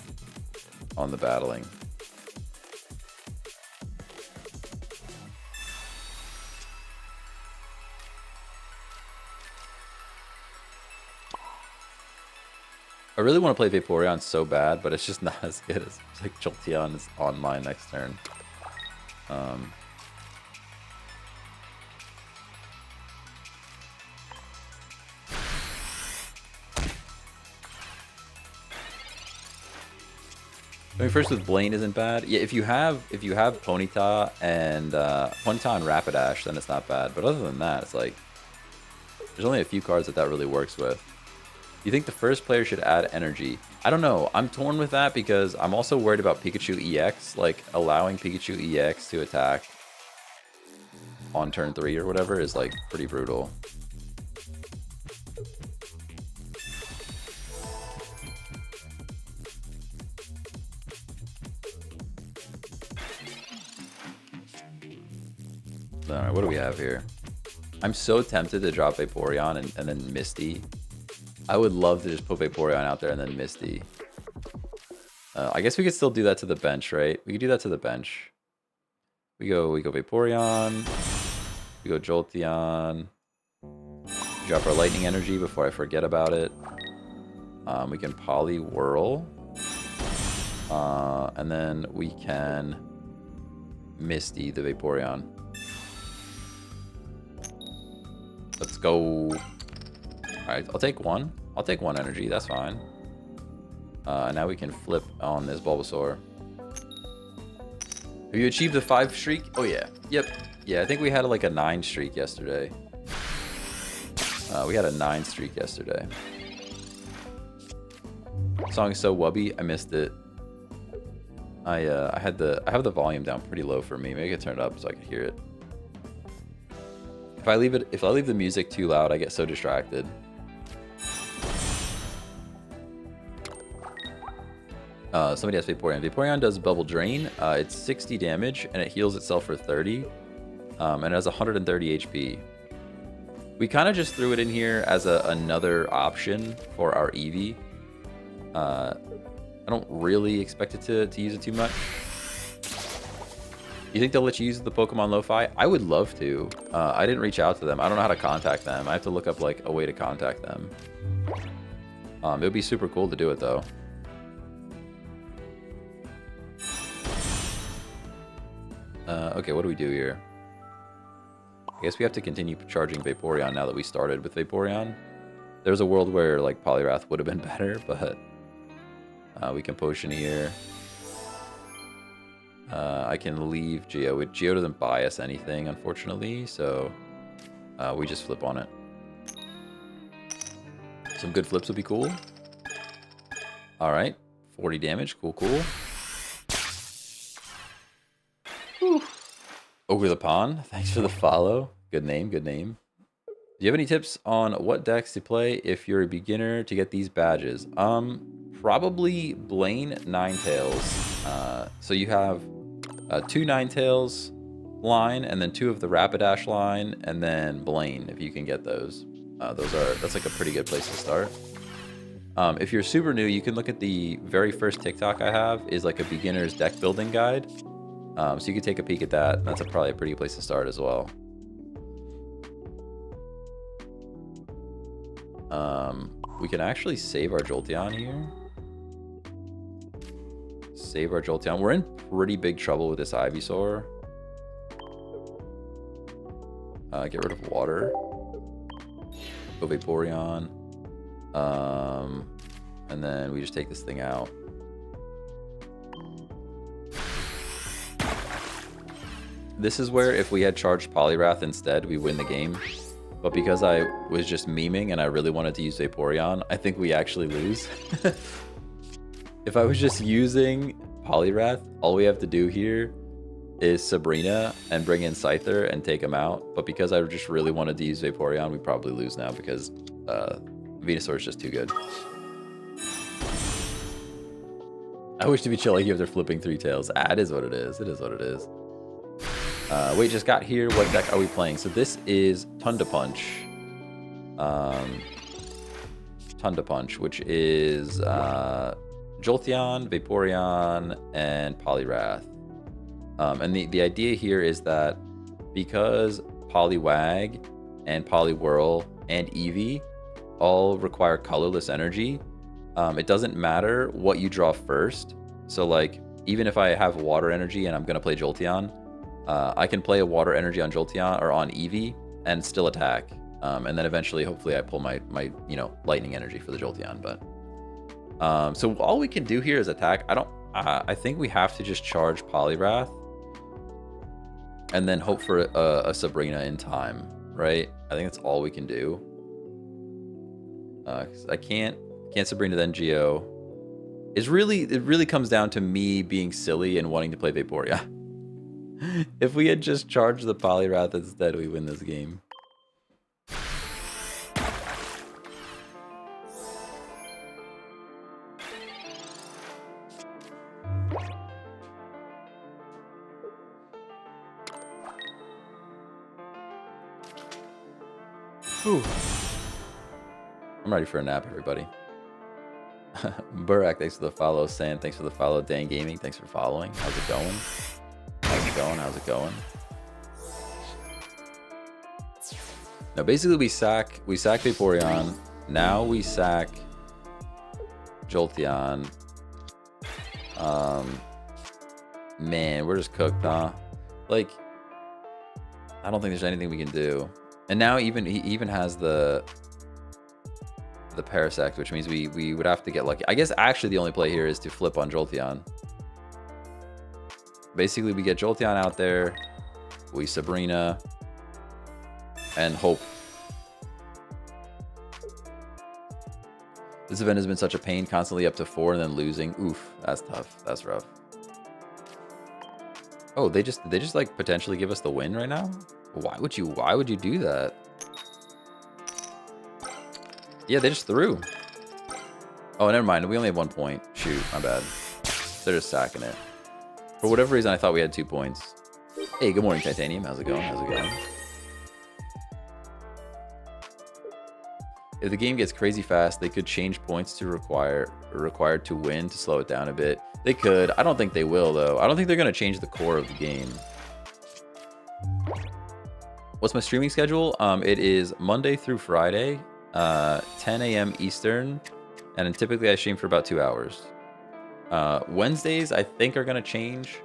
on the battling. I really want to play Vaporeon so bad, but it's just not as good as like Jolteon is on my next turn. I mean, first with Blaine isn't bad. Yeah, if you have Ponyta and Rapidash, then it's not bad. But other than that, it's like there's only a few cards that really works with. You think the first player should add energy? I don't know. I'm torn with that because I'm also worried about Pikachu EX, like allowing Pikachu EX to attack on turn 3 or whatever is like pretty brutal. All right, what do we have here? I'm so tempted to drop Vaporeon and then Misty. I would love to just put Vaporeon out there and then Misty. I guess we could still do that to the bench, right? We could do that to the bench. We go Vaporeon. We go Jolteon. Drop our Lightning Energy before I forget about it. We can Poliwhirl. And then we can Misty the Vaporeon. Let's go. Alright, I'll take one. I'll take one energy, that's fine. Now we can flip on this Bulbasaur. Have you achieved the 5 streak? Oh yeah. Yep. Yeah, I think we had like a 9 streak yesterday. We had a 9 streak yesterday. Song is so wubby, I missed it. I have the volume down pretty low for me. Maybe I can turn it up so I can hear it. If I leave the music too loud, I get so distracted. Somebody has Vaporeon. Vaporeon does Bubble Drain. It's 60 damage, and it heals itself for 30. And it has 130 HP. We kind of just threw it in here as another option for our Eevee. I don't really expect it to use it too much. You think they'll let you use the Pokemon Lo-Fi? I would love to. I didn't reach out to them. I don't know how to contact them. I have to look up like a way to contact them. It would be super cool to do it though. Okay, what do we do here? I guess we have to continue charging Vaporeon now that we started with Vaporeon. There's a world where like Poliwrath would have been better, but we can potion here. I can leave Geo. Geo doesn't buy us anything, unfortunately, so we just flip on it. Some good flips would be cool. All right, 40 damage. Cool, cool. Whew. Over the Pond. Thanks for the follow. Good name, good name. Do you have any tips on what decks to play if you're a beginner to get these badges? Probably Blaine Ninetales. So you have 2 Ninetales line, and then 2 of the Rapidash line, and then Blaine if you can get those. That's like a pretty good place to start. If you're super new, you can look at the very first TikTok I have is like a beginner's deck building guide. So you can take a peek at that. That's probably a pretty place to start as well. We can actually save our Jolteon here. Save our Jolteon. We're in pretty big trouble with this Ivysaur. Get rid of water. Go Vaporeon. And then we just take this thing out. This is where if we had charged Poliwrath instead, we win the game. But because I was just memeing and I really wanted to use Vaporeon, I think we actually lose. If I was just using Poliwrath, all we have to do here is Sabrina and bring in Scyther and take him out. But because I just really wanted to use Vaporeon, we probably lose now because Venusaur is just too good. I wish to be chill like you after flipping 3 tails. Ah, it is what it is. It is what it is. Wait, just got here. What deck are we playing? So this is Tunda Punch. Tunda Punch, which is Jolteon, Vaporeon, and Poliwrath. And the idea here is that because Poliwag and Poliwhirl and Eevee all require colorless energy, it doesn't matter what you draw first. So like, even if I have water energy and I'm going to play Jolteon, I can play a water energy on Jolteon or on Eevee and still attack. And then eventually, hopefully I pull my lightning energy for the Jolteon. But so all we can do here is attack. I think we have to just charge Poliwrath and then hope for a Sabrina in time, right? I think that's all we can do. 'Cause I can't Sabrina then Geo. It really comes down to me being silly and wanting to play Vaporeon. If we had just charged the Poliwrath instead, we win this game. Whew. I'm ready for a nap, everybody. Burak, thanks for the follow. Sam, thanks for the follow. Dan Gaming, thanks for following. How's it going? How's it going? How's it going? Now, basically, we sack Vaporeon. Now we sack Jolteon. Man, we're just cooked, huh? Like, I don't think there's anything we can do. And now he even has the Parasect, which means we would have to get lucky. I guess actually the only play here is to flip on Jolteon. Basically, we get Jolteon out there, we Sabrina, and hope. This event has been such a pain, constantly up to 4 and then losing. Oof, that's tough. That's rough. Oh, they just like potentially give us the win right now? Why would you do that? Yeah, they just threw. Oh, never mind. We only have 1 point. Shoot, my bad. They're just sacking it. For whatever reason, I thought we had 2 points. Hey, good morning, Titanium. How's it going? How's it going? If the game gets crazy fast, they could change points to required to win to slow it down a bit. They could. I don't think they will, though. I don't think they're going to change the core of the game. What's my streaming schedule? It is Monday through Friday, 10 a.m. Eastern, and then typically I stream for about 2 hours. Wednesdays, I think, are going to change.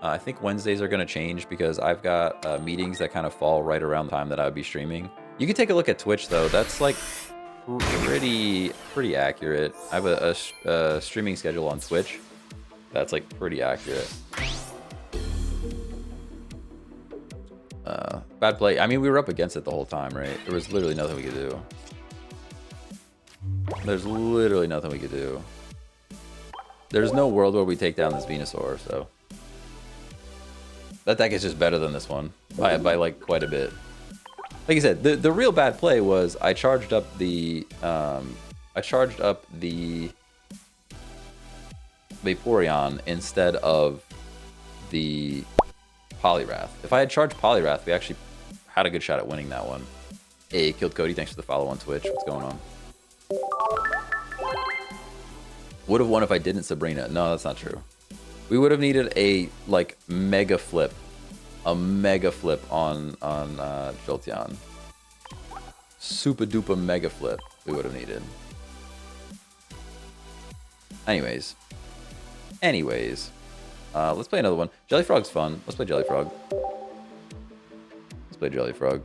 I think Wednesdays are going to change because I've got meetings that kind of fall right around the time that I would be streaming. You can take a look at Twitch, though. That's like pretty accurate. I have a streaming schedule on Twitch that's like pretty accurate. Bad play. I mean, we were up against it the whole time, right? There was literally nothing we could do. There's literally nothing we could do. There's no world where we take down this Venusaur, so that deck is just better than this one by like quite a bit. Like I said, the real bad play was I charged up the Vaporeon instead of the Poliwrath. If I had charged Poliwrath, we actually had a good shot at winning that one. Hey, Killed Cody, thanks for the follow on Twitch. What's going on? Would have won if I didn't Sabrina. No, that's not true. We would have needed a like mega flip. A mega flip on Jolteon. Super duper mega flip we would have needed. Anyways, let's play another one. Jellyfrog's fun. Let's play Jellyfrog. Let's play Jellyfrog.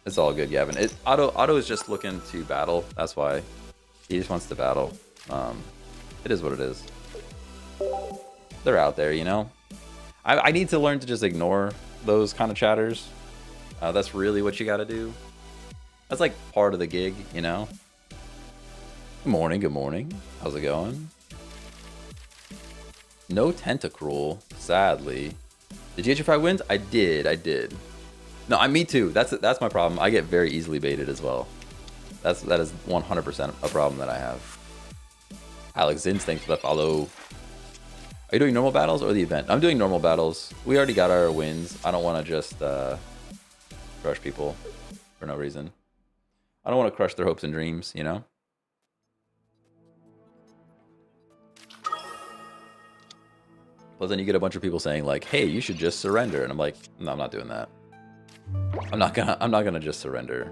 It's all good, Gavin. Otto is just looking to battle. That's why he just wants to battle. It is what it is. They're out there, you know. I need to learn to just ignore those kind of chatters. That's really what you got to do. That's like part of the gig, you know? Good morning, good morning. How's it going? No Tentacruel, sadly. Did you get your 5 wins? I did. No, me too. That's my problem. I get very easily baited as well. That is 100% a problem that I have. Alex Zins, thanks for the follow. Are you doing normal battles or the event? I'm doing normal battles. We already got our wins. I don't want to just crush people for no reason. I don't want to crush their hopes and dreams, you know? Plus then you get a bunch of people saying like, hey, you should just surrender. And I'm like, no, I'm not doing that. I'm not gonna just surrender.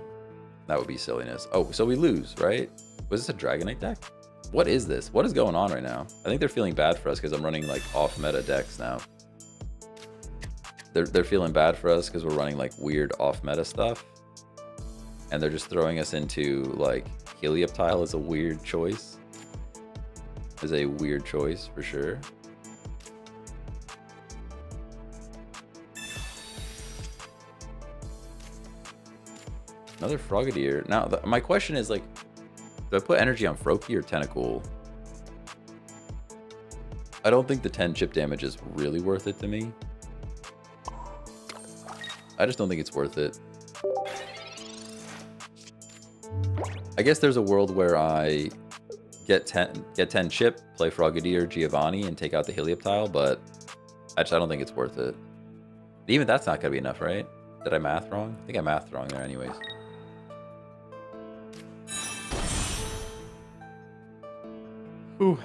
That would be silliness. Oh, so we lose, right? Was this a Dragonite deck? What is this? What is going on right now? I think they're feeling bad for us because I'm running like off meta decks now. They're feeling bad for us because we're running like weird off meta stuff. And they're just throwing us into like Helioptile is a weird choice. Is a weird choice for sure. Another Frogadier. Now, my question is like, do I put energy on Froakie or Tentacool? I don't think the 10 chip damage is really worth it to me. I just don't think it's worth it. I guess there's a world where I get 10 chip, play Frogadier, Giovanni, and take out the Helioptile, but I don't think it's worth it. Even that's not gonna be enough, right? Did I math wrong? I think I mathed wrong there anyways. Ooh.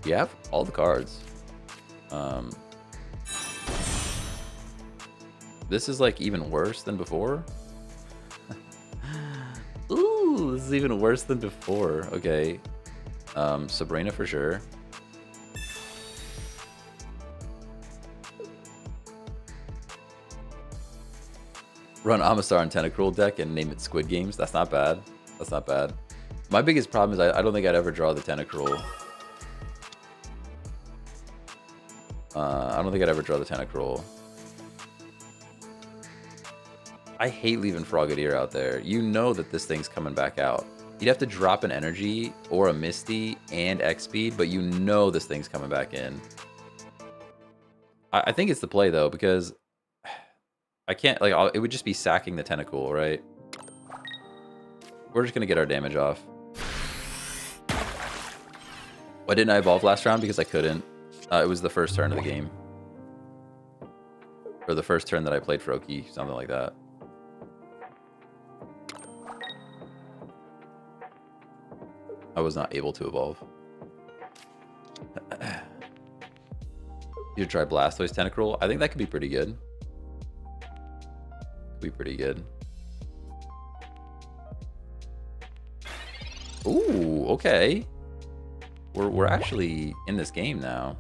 You have all the cards. This is like even worse than before. Ooh, this is even worse than before. Okay. Sabrina for sure. Run Amistar and Tentacruel deck and name it Squid Games. That's not bad. That's not bad. My biggest problem is I don't think I'd ever draw the Tentacruel. I don't think I'd ever draw the Tentacruel. I hate leaving Frogadier out there. You know that this thing's coming back out. You'd have to drop an Energy or a Misty and X Speed, but you know this thing's coming back in. I think it's the play though, because I can't, like, it would just be sacking the Tentacool, right? We're just gonna get our damage off. Why didn't I evolve last round? Because I couldn't. It was the first turn of the game. Or the first turn that I played Froakie, something like that. I was not able to evolve. You should try Blastoise Tentacruel. I think that could be pretty good. Could be pretty good. Ooh, okay. We're actually in this game now.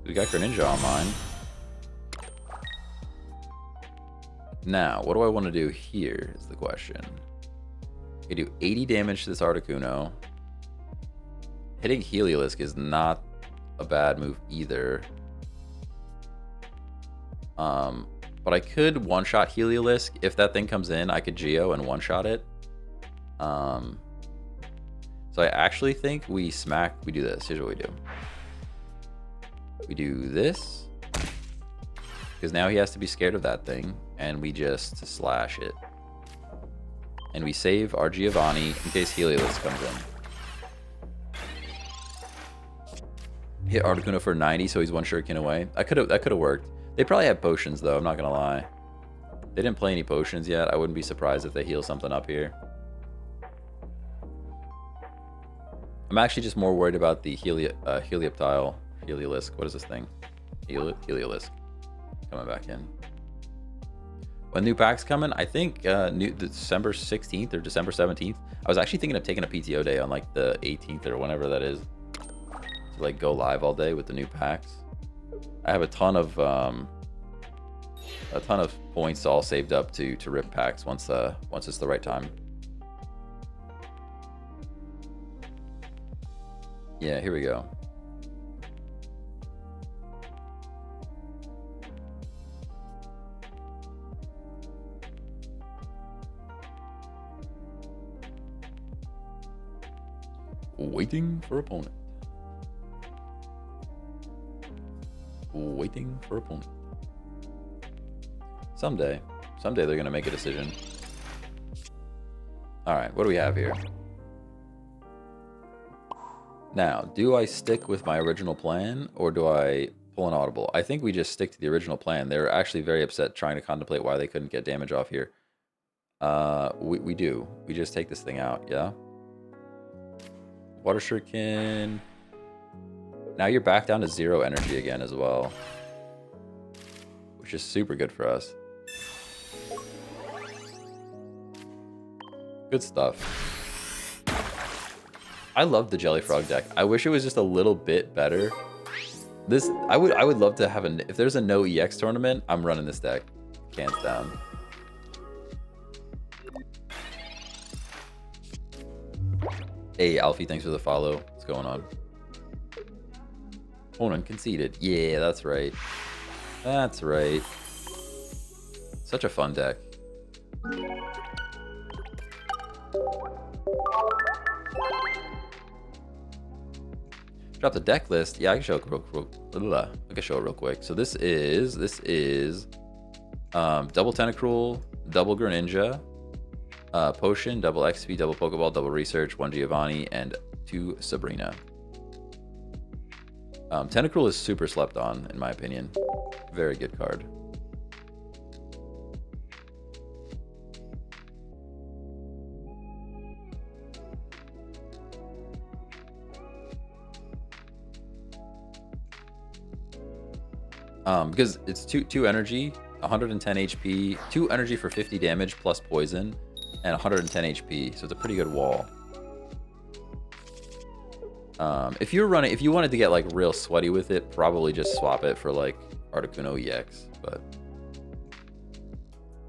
We got Greninja on mine. Now, what do I want to do here is the question. I do 80 damage to this Articuno. Hitting Heliolisk is not a bad move either. But I could one-shot Heliolisk. If that thing comes in, I could Geo and one-shot it. So I actually think we do this. Here's what we do. We do this. Because now he has to be scared of that thing. And we just slash it. And we save our Giovanni in case Heliolisk comes in. Hit Articuno for 90, so he's one shuriken away. That could have worked. They probably have potions though, I'm not gonna lie. They didn't play any potions yet. I wouldn't be surprised if they heal something up here. I'm actually just more worried about the Helioptile. Heliolisk. What is this thing? Heliolisk. Coming back in. When new packs coming, I think December 16th or December 17th. I was actually thinking of taking a PTO day on like the 18th or whenever that is. To like go live all day with the new packs. I have a ton of points all saved up to rip packs once it's the right time. Yeah, here we go. Waiting for opponent. Waiting for opponent. Someday they're going to make a decision. All right, what do we have here? Now, do I stick with my original plan or do I pull an audible? I think we just stick to the original plan. They're actually very upset trying to contemplate why they couldn't get damage off here. We do. We just take this thing out, yeah? Water Shuriken. Now you're back down to 0 energy again as well, which is super good for us. Good stuff. I love the Jelly Frog deck. I wish it was just a little bit better. This I would love to have if there's a no EX tournament, I'm running this deck. Hands down. Hey Alfie, thanks for the follow. What's going on? Opponent conceded. Yeah, that's right. That's right. Such a fun deck. Drop the deck list. Yeah, I can show it real quick. So this is double Tentacruel, double Greninja, Potion, double XP, double Pokeball, double Research, 1 Giovanni, and 2 Sabrina. Tentacruel is super slept on, in my opinion. Very good card. Because it's two energy, 110 HP, 2 energy for 50 damage plus poison, and 110 HP. So it's a pretty good wall. If you wanted to get like real sweaty with it, probably just swap it for like Articuno EX. But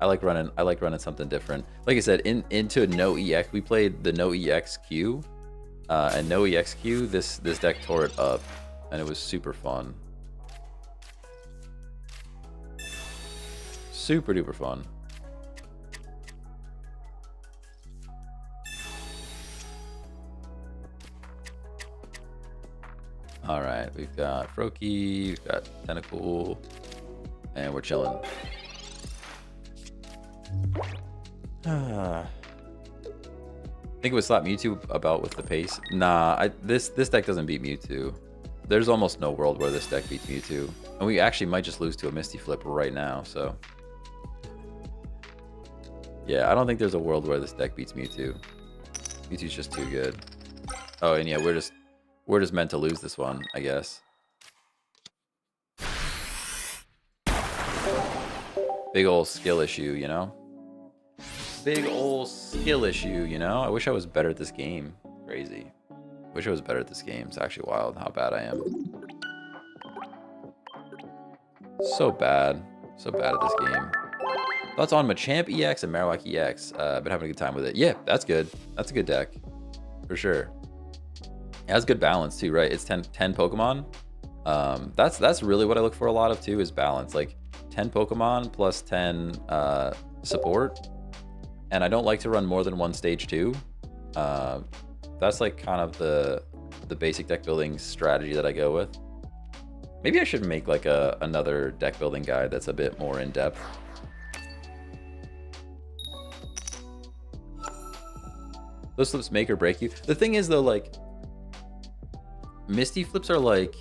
I like running something different. Like I said, into no EX, we played the no EX Q, and no EX Q. This deck tore it up, and it was super fun. Super duper fun. All right, we've got Froakie, we've got Tentacool, and we're chilling. Think it would slap Mewtwo about with the pace. Nah, this deck doesn't beat Mewtwo. There's almost no world where this deck beats Mewtwo, and we actually might just lose to a Misty Flip right now. So yeah, I don't think there's a world where this deck beats Mewtwo. Mewtwo's just too good. Oh, and yeah, we're just meant to lose this one, I guess. Big ol' skill issue, you know? Big ol' skill issue, you know? I wish I was better at this game. Crazy. Wish I was better at this game. It's actually wild how bad I am. So bad. So bad at this game. Thoughts on Machamp EX and Marowak EX? Been having a good time with it. Yeah, that's good. That's a good deck. For sure. It has good balance too, right? It's 10 Pokemon. That's really what I look for a lot of too, is balance. Like 10 Pokemon plus 10 support. And I don't like to run more than one stage 2. That's like kind of the basic deck building strategy that I go with. Maybe I should make like another deck building guide that's a bit more in depth. Those flips make or break you. The thing is though, like, Misty Flips are like,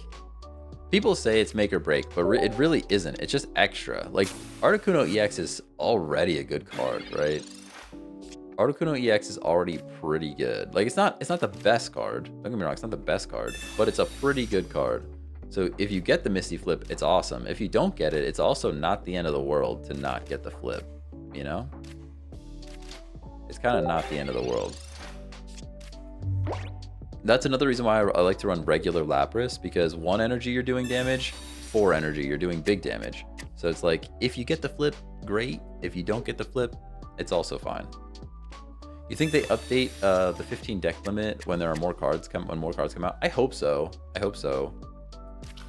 people say it's make or break, but it really isn't. It's just extra. Like, Articuno EX is already a good card, right? Articuno EX is already pretty good. Like, it's not the best card. Don't get me wrong, it's not the best card, but it's a pretty good card. So if you get the Misty Flip, it's awesome. If you don't get it, it's also not the end of the world to not get the flip, you know? It's kind of not the end of the world. That's another reason why I like to run regular Lapras, because 1 energy you're doing damage, 4 energy you're doing big damage. So it's like, if you get the flip, great. If you don't get the flip, it's also fine. You think they update the 15 deck limit when there are more cards when more cards come out? I hope so. I hope so.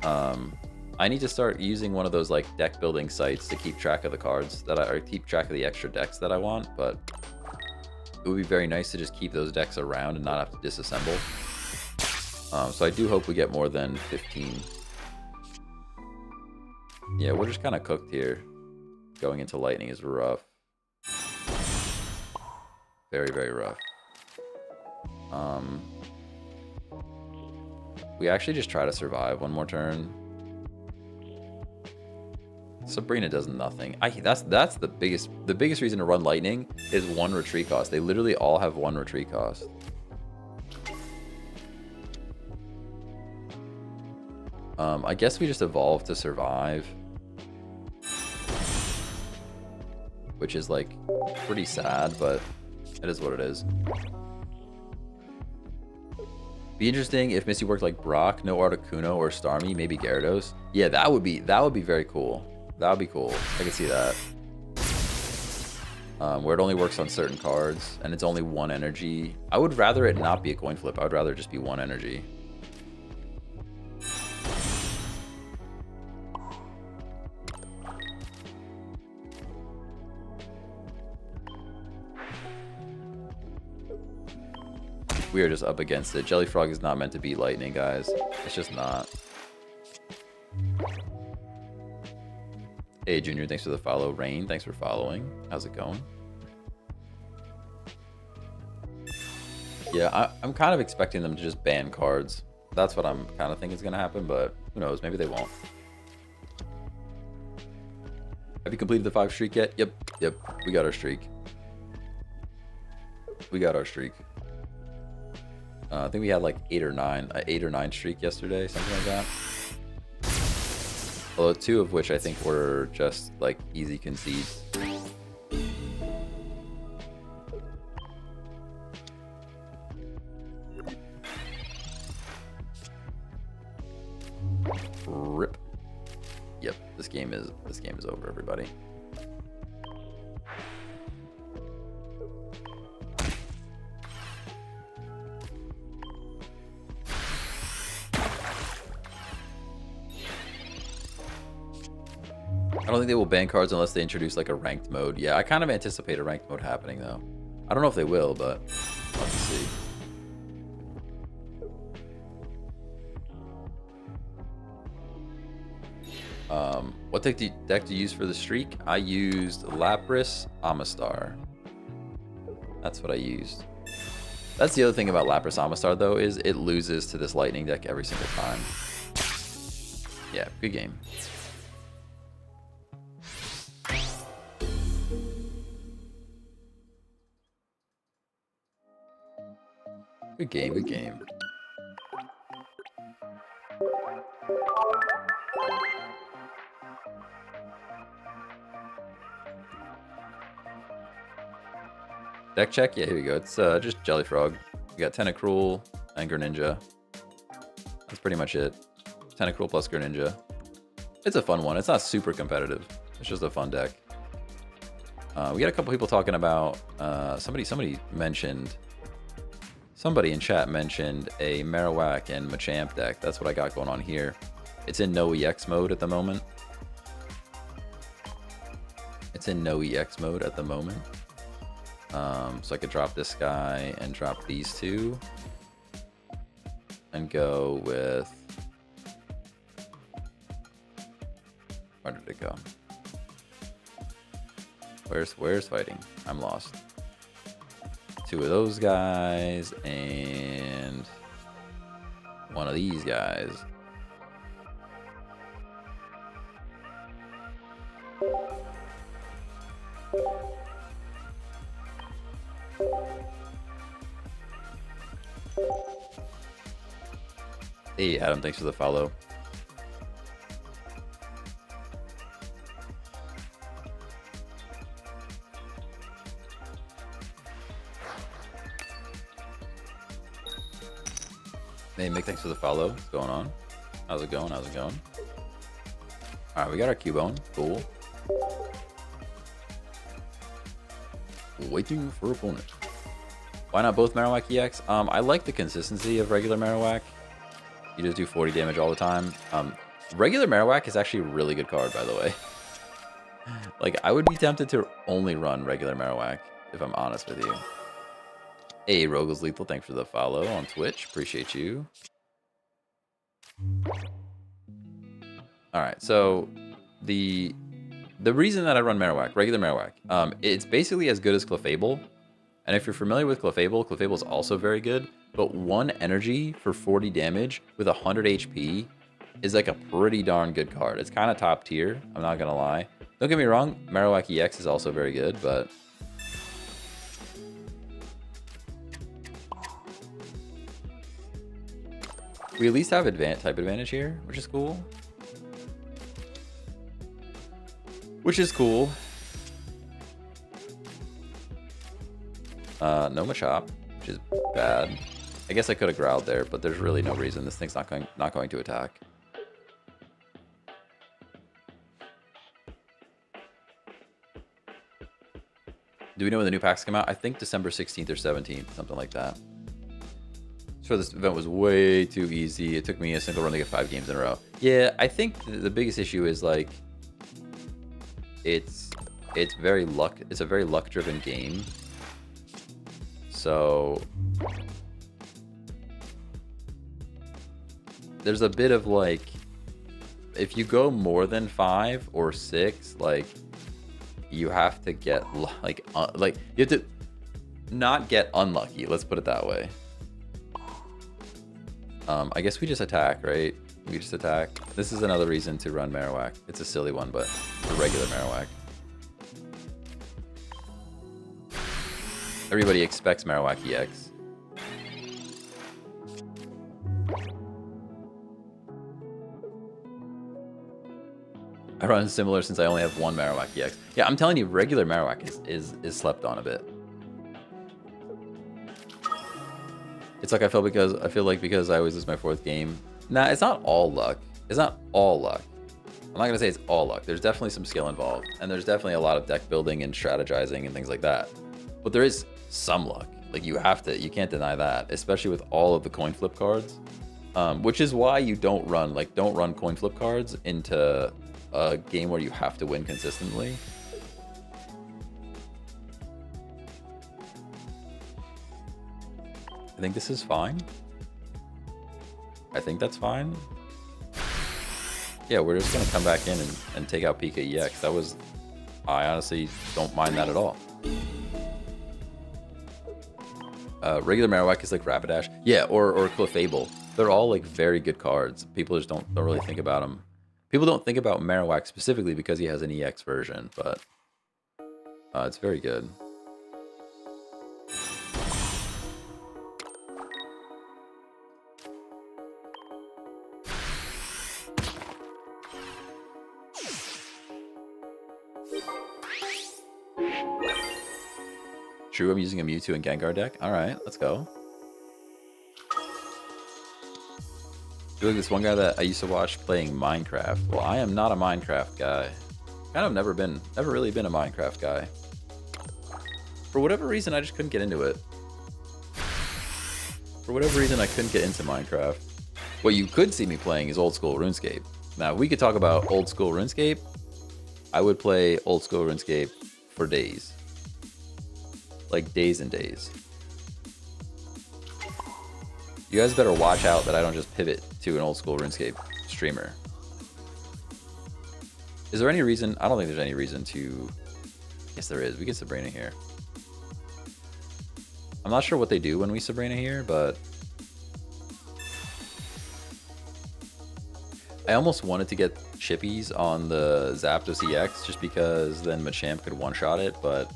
I need to start using one of those like deck building sites to keep track of the cards that or keep track of the extra decks that I want, but it would be very nice to just keep those decks around and not have to disassemble. So I do hope we get more than 15. Yeah, we're just kind of cooked here. Going into Lightning is rough. Very, very rough. We actually just try to survive one more turn. Sabrina does nothing. That's the biggest reason to run Lightning is 1 retreat cost. They literally all have 1 retreat cost. I guess we just evolve to survive, which is like pretty sad, but it is what it is. Be interesting if Missy worked like Brock, no Articuno or Starmie, maybe Gyarados. Yeah, that would be very cool. That would be cool. I could see that. Where it only works on certain cards and it's only 1 energy. I would rather it not be a coin flip. I would rather just be 1 energy. We are just up against it. Jellyfrog is not meant to beat Lightning, guys. It's just not. Hey, Junior, thanks for the follow. Rain, thanks for following. How's it going? Yeah, I'm kind of expecting them to just ban cards. That's what I'm kind of thinking is going to happen, but who knows? Maybe they won't. Have you completed the 5 streak yet? Yep. We got our streak. I think we had like 8 or 9 streak yesterday, something like that. Although 2 of which I think were just like easy concedes. Rip. Yep, this game is over, everybody. I don't think they will ban cards unless they introduce like a ranked mode. Yeah, I kind of anticipate a ranked mode happening though. I don't know if they will, but we'll have to see. What deck do you use for the streak? I used Lapras, Amistar. That's what I used. That's the other thing about Lapras Amistar though, is it loses to this Lightning deck every single time. Yeah, good game. Good game, good game. Deck check? Yeah, here we go. It's just Jellyfrog. We got Tentacruel and Greninja. That's pretty much it. Tentacruel plus Greninja. It's a fun one. It's not super competitive. It's just a fun deck. We got a couple people talking about... somebody in chat mentioned a Marowak and Machamp deck. That's what I got going on here. It's in no EX mode at the moment. So I could drop this guy and drop these 2 and go with, where did it go? Where's fighting? I'm lost. 2 of those guys and 1 of these guys. Hey Adam, thanks for the follow. Hey Mick, thanks for the follow. What's going on? How's it going? Alright, we got our Cubone. Cool. Waiting for opponent. Why not both Marowak EX? I like the consistency of regular Marowak. You just do 40 damage all the time. Regular Marowak is actually a really good card, by the way. Like, I would be tempted to only run regular Marowak, if I'm honest with you. Hey, Rogue's Lethal, thanks for the follow on Twitch. Appreciate you. Alright, so the reason that I run Marowak, regular Marowak, it's basically as good as Clefable. And if you're familiar with Clefable, Clefable is also very good. But 1 energy for 40 damage with 100 HP is like a pretty darn good card. It's kind of top tier, I'm not going to lie. Don't get me wrong, Marowak EX is also very good, but... we at least have type advantage here, which is cool. No Machop, which is bad. I guess I could have growled there, but there's really no reason. This thing's not going to attack. Do we know when the new packs come out? I think December 16th or 17th, something like that. So this event was way too easy. It took me a single run to get 5 games in a row. Yeah, I think the biggest issue is like it's a very luck-driven game. So there's a bit of like, if you go more than 5 or 6, like you have to get like you have to not get unlucky. Let's put it that way. I guess we just attack, right? We just attack. This is another reason to run Marowak. It's a silly one, but a regular Marowak. Everybody expects Marowak EX. I run similar since I only have 1 Marowak EX. Yeah, I'm telling you, regular Marowak is slept on a bit. It's like I feel like because I always lose my 4th game. Nah, it's not all luck. It's not all luck. I'm not gonna say it's all luck. There's definitely some skill involved, and there's definitely a lot of deck building and strategizing and things like that. But there is some luck. Like you can't deny that, especially with all of the coin flip cards. Which is why you don't run coin flip cards into a game where you have to win consistently. I think this is fine. I think that's fine. Yeah, we're just gonna come back in and take out Pika EX. I honestly don't mind that at all. Regular Marowak is like Rapidash. Yeah, or Clefable. They're all like very good cards. People just don't really think about them. People don't think about Marowak specifically because he has an EX version, but it's very good. True, I'm using a Mewtwo and Gengar deck. Alright, let's go. I feel like this one guy that I used to watch playing Minecraft. Well, I am not a Minecraft guy. Kind of never really been a Minecraft guy. For whatever reason, I just couldn't get into it. For whatever reason, I couldn't get into Minecraft. What you could see me playing is old school RuneScape. Now, if we could talk about old school RuneScape, I would play old school RuneScape for days. Like days and days. You guys better watch out that I don't just pivot to an old school RuneScape streamer. Is there any reason? I don't think there's any reason to... Yes, there is. We get Sabrina here. I'm not sure what they do when we Sabrina here, but... I almost wanted to get chippies on the Zapdos EX just because then Machamp could one-shot it, but...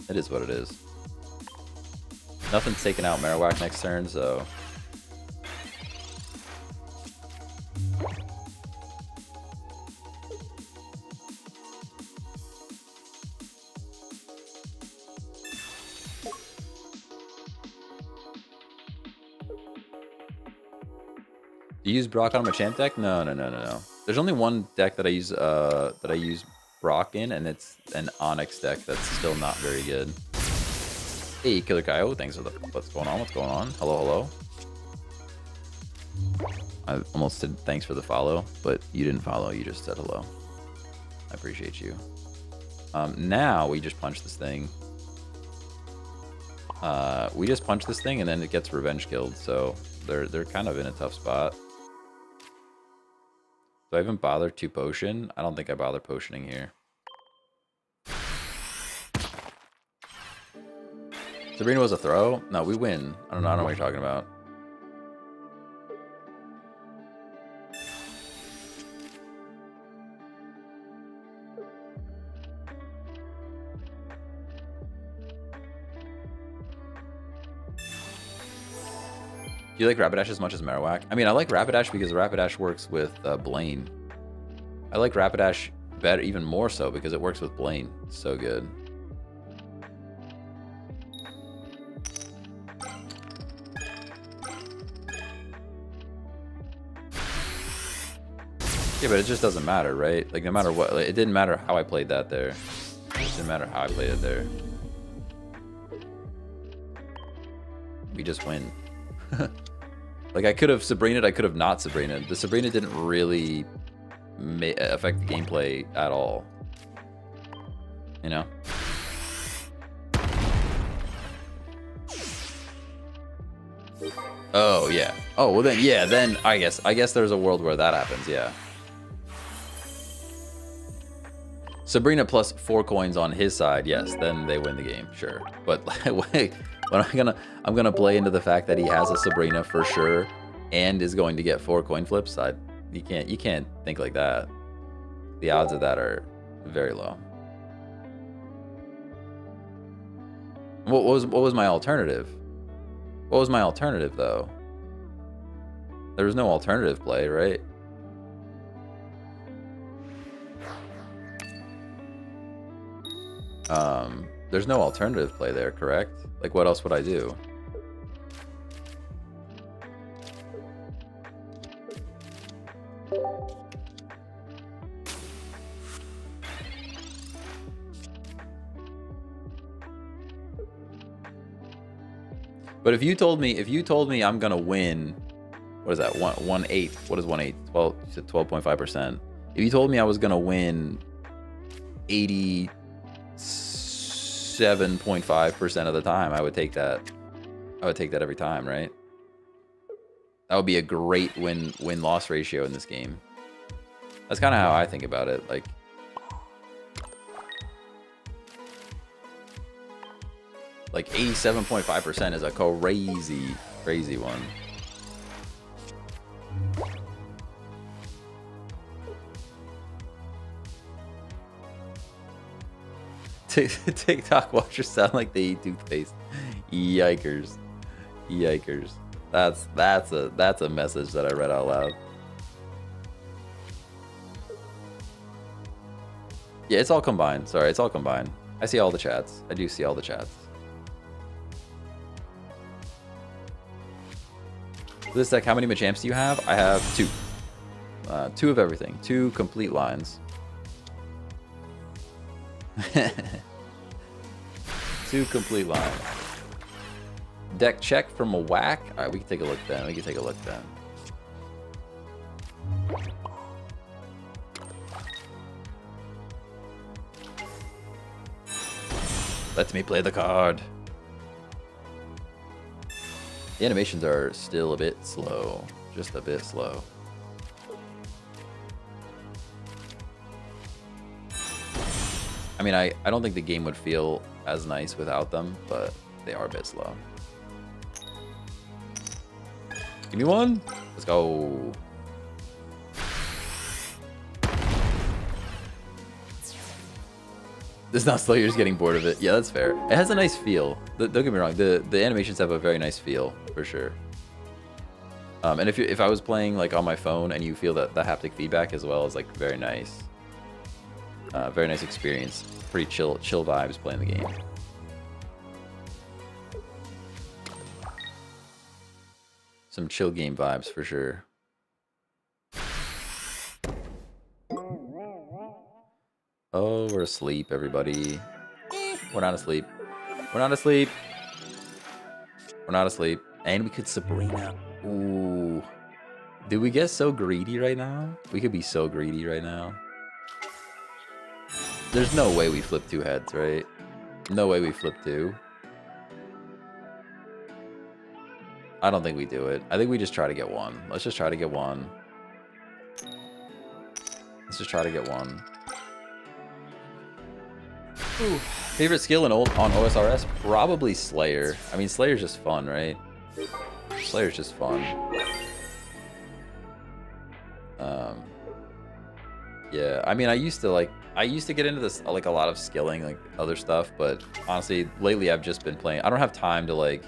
It is what it is. Nothing's taking out Marowak next turn, so... Do you use Brock on a Machamp deck? No. There's only one deck that I use Brock in, and it's an Onyx deck that's still not very good. Hey, Killer Kyo, thanks for the... What's going on? What's going on? Hello, hello. I almost said thanks for the follow, but you didn't follow. You just said hello. I appreciate you. Now we just punch this thing. We just punch this thing, and then it gets revenge killed. So they're kind of in a tough spot. Do I even bother to potion? I don't think I bother potioning here. Sabrina was a throw? No, we win. I don't know what you're talking about. Do you like Rapidash as much as Marowak? I mean, I like Rapidash because Rapidash works with Blaine. I like Rapidash better, even more so, because it works with Blaine. So good. Yeah, but it just doesn't matter, right? Like, no matter what, like, it didn't matter how I played that there. It just didn't matter how I played it there. We just win. Like, I could have Sabrina'd, I could have not Sabrina'd. The Sabrina didn't really affect the gameplay at all. You know? Oh, yeah. Oh, well then, yeah, then I guess there's a world where that happens, yeah. Sabrina plus 4 coins on his side, yes, then they win the game, sure. But wait, but I'm gonna play into the fact that he has a Sabrina for sure and is going to get 4 coin flips. You can't think like that. The odds of that are very low. What was my alternative? What was my alternative though? There was no alternative play, right? There's no alternative play there, correct? Like, what else would I do? But if you told me I'm gonna win, what is that? 1/8. What is 1/8? 12.5%. If you told me I was gonna win 87.5% of the time, I would take that. I would take that every time, right? That would be a great win-loss ratio in this game. That's kind of how I think about it. Like 87.5% is a crazy one. TikTok watchers sound like they eat toothpaste. Yikers. Yikers. That's a message that I read out loud. Yeah, it's all combined. Sorry, it's all combined. I see all the chats. I do see all the chats. This deck, how many Machamps do you have? I have 2. 2 of everything. 2 complete lines. 2 complete lines. Deck check from a whack. All right, we can take a look then. Let me play the card. The animations are still a bit slow. Just a bit slow. I mean, I don't think the game would feel as nice without them, but they are a bit slow. Give me one. Let's go. It's not slow, you're just getting bored of it. Yeah, that's fair. It has a nice feel. Don't get me wrong, the animations have a very nice feel, for sure. And if I was playing like on my phone and you feel that the haptic feedback as well is like very nice. Very nice experience. Pretty chill vibes playing the game. Some chill game vibes for sure. Oh, we're asleep, everybody. We're not asleep. We're not asleep. We're not asleep. And we could Sabrina. Ooh. Did we get so greedy right now? We could be so greedy right now. There's no way we flip 2 heads, right? No way we flip 2. I don't think we do it. I think we just try to get 1. Let's just try to get 1. Let's just try to get 1. Ooh. Favorite skill on OSRS? Probably Slayer. I mean, Slayer's just fun, right? Slayer's just fun. Yeah, I mean, I used to get into this, like, a lot of skilling, like, other stuff, but honestly, lately I've just been playing. I don't have time to, like,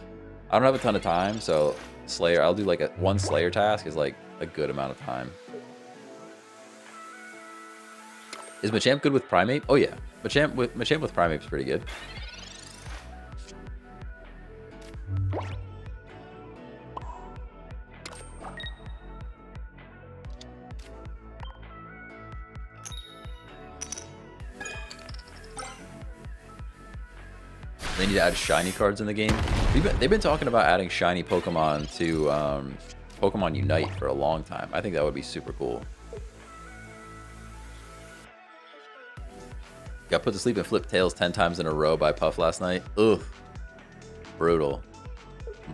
I don't have a ton of time, so Slayer, I'll do, like, one Slayer task is, like, a good amount of time. Is Machamp good with Primeape? Oh, yeah. Machamp with Primeape's pretty good. They need to add shiny cards in the game. They've been talking about adding shiny Pokemon to Pokemon Unite for a long time. I think that would be super cool. Got put to sleep and flipped tails 10 times in a row by Puff last night. Ugh. Brutal.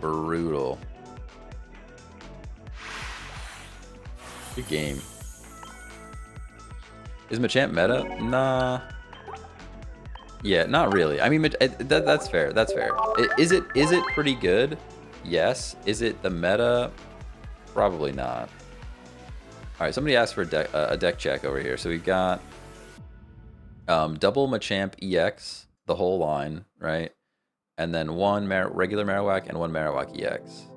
Brutal. Good game. Is Machamp meta? Nah. Yeah, not really. I mean, that's fair. That's fair. Is it pretty good? Yes. Is it the meta? Probably not. All right, somebody asked for a deck check over here. So we've got double Machamp EX, the whole line, right? And then one regular Marowak and one Marowak EX.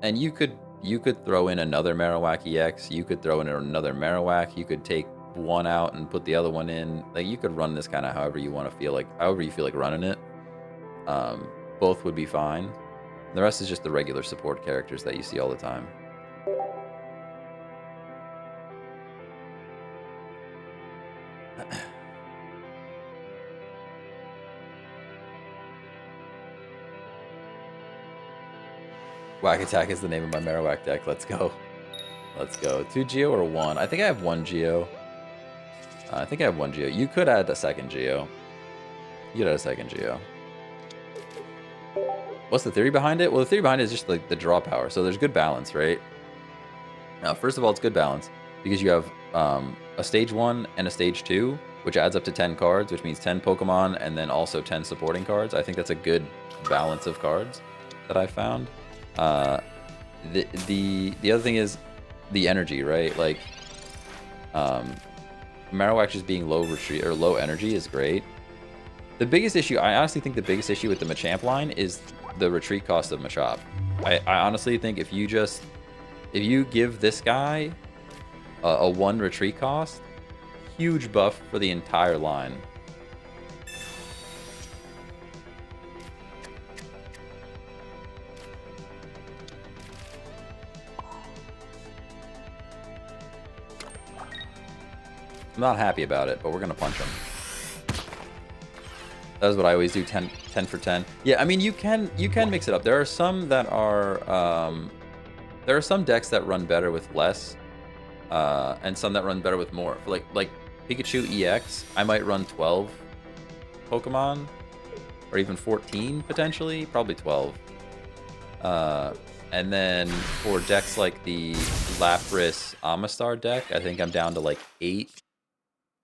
And you could throw in another Marowak EX. You could throw in another Marowak. You could take one out and put the other one in. Like, you could run this kind of however you want to feel like, however you feel like running it. Both would be fine. The rest is just the regular support characters that you see all the time. Whack Attack is the name of my Marowak deck. Let's go. Let's go. 2 Geo or 1? I think I have 1 Geo. I think I have 1 Geo. You could add a second Geo. You could add a second Geo. What's the theory behind it? Well, the theory behind it is just like the draw power. So there's good balance, right? Now, first of all, it's good balance because you have a stage 1 and a stage 2, which adds up to 10 cards, which means 10 Pokemon and then also 10 supporting cards. I think that's a good balance of cards that I found. The other thing is the energy, right? Like, Marowak just being low retreat or low energy is great. The biggest issue, I honestly think the biggest issue with the Machamp line is the retreat cost of Machop. I honestly think if you give this guy a 1 retreat cost, huge buff for the entire line. I'm not happy about it, but we're gonna punch him. That is what I always do. 10 for 10. Yeah, I mean, you can mix it up. There are some that are there are some decks that run better with less, and some that run better with more. For like Pikachu EX, I might run 12 Pokemon, or even 14 potentially, probably 12. And then for decks like the Lapras Amistar deck, I think I'm down to like 8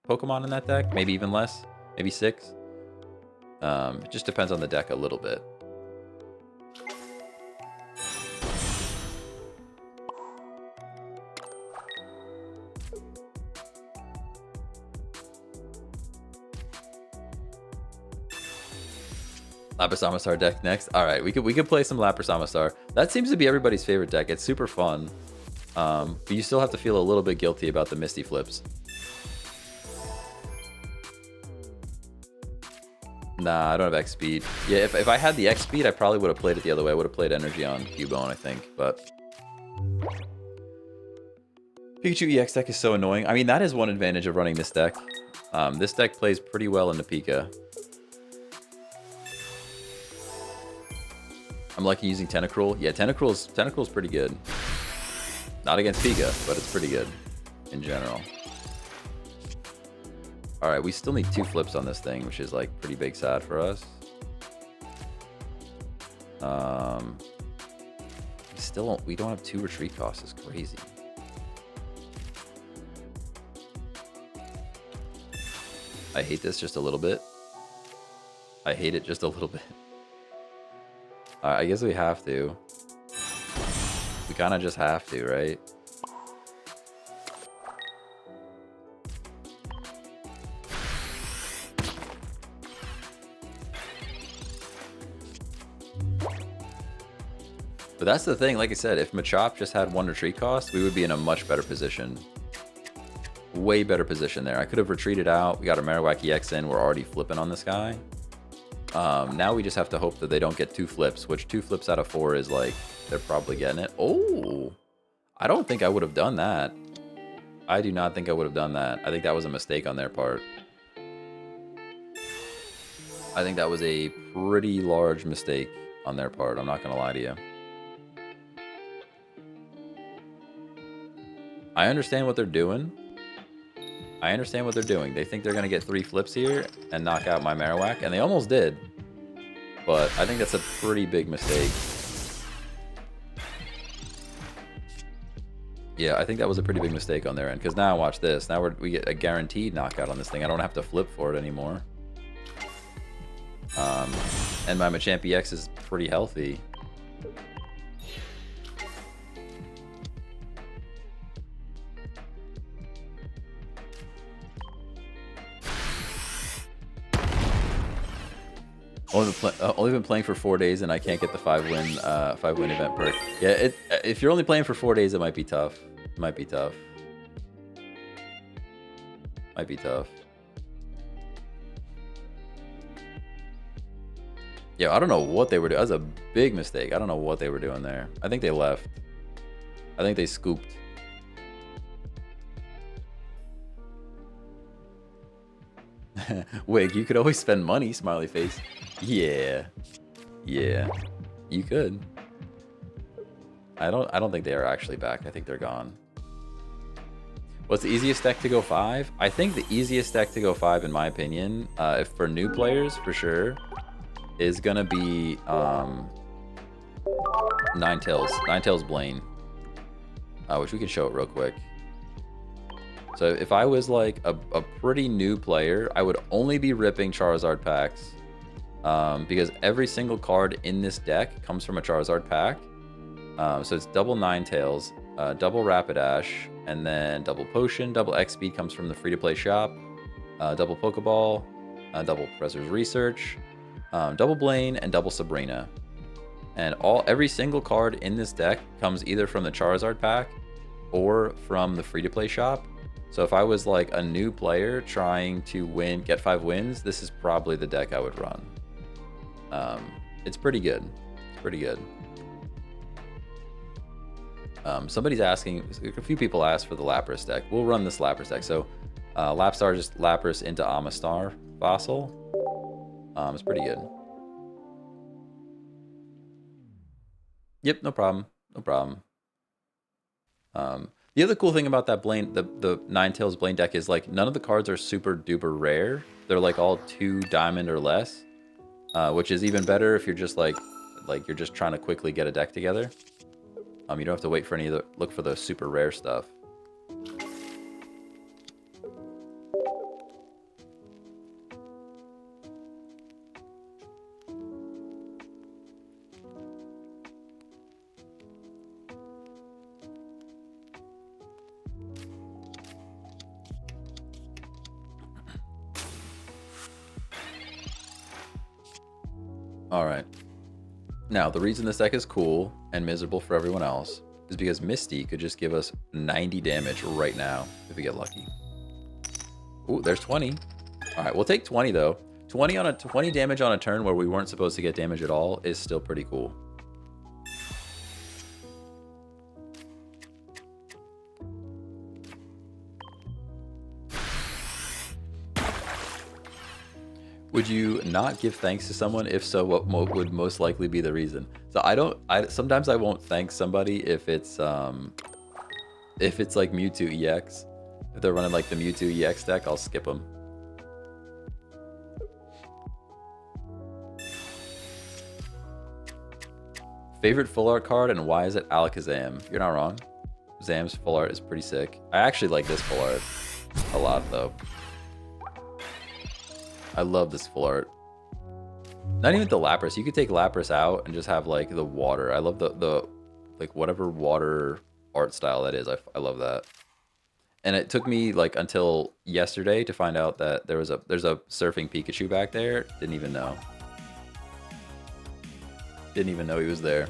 Pokemon in that deck, maybe even less, maybe 6. It just depends on the deck a little bit. Lapras Amistar deck next. All right, we could play some Lapras Amistar. That seems to be everybody's favorite deck. It's super fun, but you still have to feel a little bit guilty about the Misty flips. Nah, I don't have X speed. Yeah, if I had the X speed, I probably would have played it the other way. I would have played Energy on Cubone, I think, but Pikachu EX deck is so annoying. I mean, that is one advantage of running this deck. This deck plays pretty well into Pika. I'm liking using Tentacruel. Yeah, Tentacruel's pretty good. Not against Pika, but it's pretty good in general. All right, we still need 2 flips on this thing, which is like pretty big sad for us. We don't have 2 retreat costs. It's crazy. I hate this just a little bit. I hate it just a little bit. I guess we have to. We kind of just have to, right? But that's the thing, like I said, if Machop just had 1 retreat cost, we would be in a much better position. Way better position there. I could have retreated out. We got a Marowak EX in. We're already flipping on this guy. Now we just have to hope that they don't get 2 flips, which 2 flips out of 4 is like, they're probably getting it. Oh, I don't think I would have done that. I do not think I would have done that. I think that was a mistake on their part. I think that was a pretty large mistake on their part. I'm not going to lie to you. I understand what they're doing. I understand what they're doing. They think they're going to get 3 flips here and knock out my Marowak, and they almost did. But I think that's a pretty big mistake. Yeah, I think that was a pretty big mistake on their end, because now watch this. Now we get a guaranteed knockout on this thing. I don't have to flip for it anymore. And my Machamp EX is pretty healthy. Only been playing for 4 days and I can't get the 5-win event perk. Yeah, if you're only playing for 4 days, it might be tough. It might be tough. Might be tough. Yeah, I don't know what they were doing. That was a big mistake. I don't know what they were doing there. I think they left. I think they scooped. Wig, you could always spend money, smiley face. Yeah. Yeah. You could. I don't think they are actually back. I think they're gone. What's the easiest deck to go 5? I think the easiest deck to go 5, in my opinion, if for new players, for sure, is gonna be Ninetales Blaine. Which we can show it real quick. So if I was like a pretty new player, I would only be ripping Charizard packs. Because every single card in this deck comes from a Charizard pack. So it's double Ninetales, double Rapidash, and then double Potion, double X Speed comes from the free-to-play shop, double Pokeball, double Professor's Research, double Blaine, and double Sabrina. And every single card in this deck comes either from the Charizard pack or from the free-to-play shop. So if I was like a new player trying to get 5 wins, this is probably the deck I would run. It's pretty good. It's pretty good. Somebody's asking, a few people asked for the Lapras deck. We'll run this Lapras deck. So Lapstar, just Lapras into Amistar Fossil. It's pretty good. Yep, no problem. No problem. The other cool thing about that Blaine, the Ninetales Blaine deck is like none of the cards are super duper rare. They're like all 2 diamond or less, which is even better if you're just like you're just trying to quickly get a deck together. You don't have to wait for look for the super rare stuff. All right. Now, the reason this deck is cool and miserable for everyone else is because Misty could just give us 90 damage right now if we get lucky. Ooh, there's 20. All right, we'll take 20 though. 20 damage on a turn where we weren't supposed to get damage at all is still pretty cool. Would you not give thanks to someone? If so, what would most likely be the reason? So sometimes I won't thank somebody if it's like Mewtwo EX. If they're running like the Mewtwo EX deck, I'll skip them. Favorite full art card and why is it Alakazam? You're not wrong. Zam's full art is pretty sick. I actually like this full art a lot though. I love this full art. Not even the Lapras. You could take Lapras out and just have like the water. I love the like whatever water art style that is. I love that. And it took me like until yesterday to find out that there's a surfing Pikachu back there. Didn't even know. Didn't even know he was there.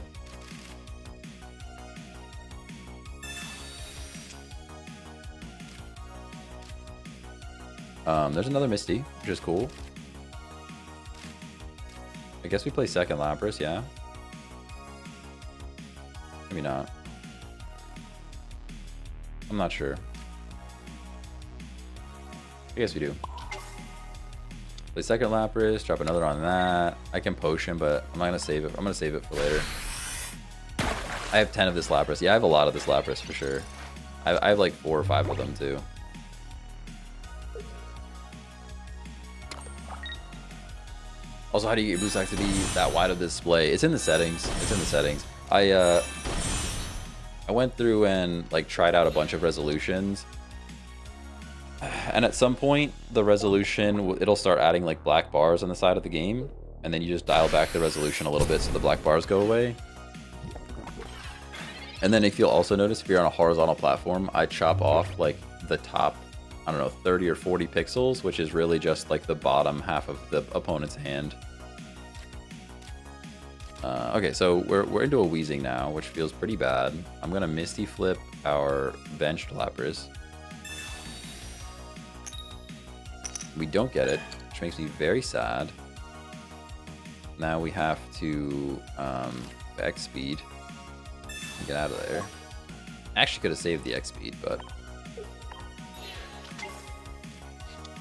There's another Misty, which is cool. I guess we play second Lapras, yeah. Maybe not. I'm not sure. I guess we do. Play second Lapras, drop another on that. I can potion, but I'm not gonna save it. I'm gonna save it for later. I have 10 of this Lapras. Yeah, I have a lot of this Lapras for sure. I have like 4 or 5 of them too. Also, how do you get your boost to be that wide of display? It's in the settings. It's in the settings. I went through and like tried out a bunch of resolutions. And at some point, the resolution, it'll start adding like black bars on the side of the game. And then you just dial back the resolution a little bit so the black bars go away. And then if you'll also notice, if you're on a horizontal platform, I chop off like the top, I don't know, 30 or 40 pixels, which is really just like the bottom half of the opponent's hand. Okay, so we're into a Weezing now, which feels pretty bad. I'm gonna Misty Flip our benched Lapras. We don't get it, which makes me very sad. Now we have to X speed. Get out of there. Actually could have saved the X speed, but...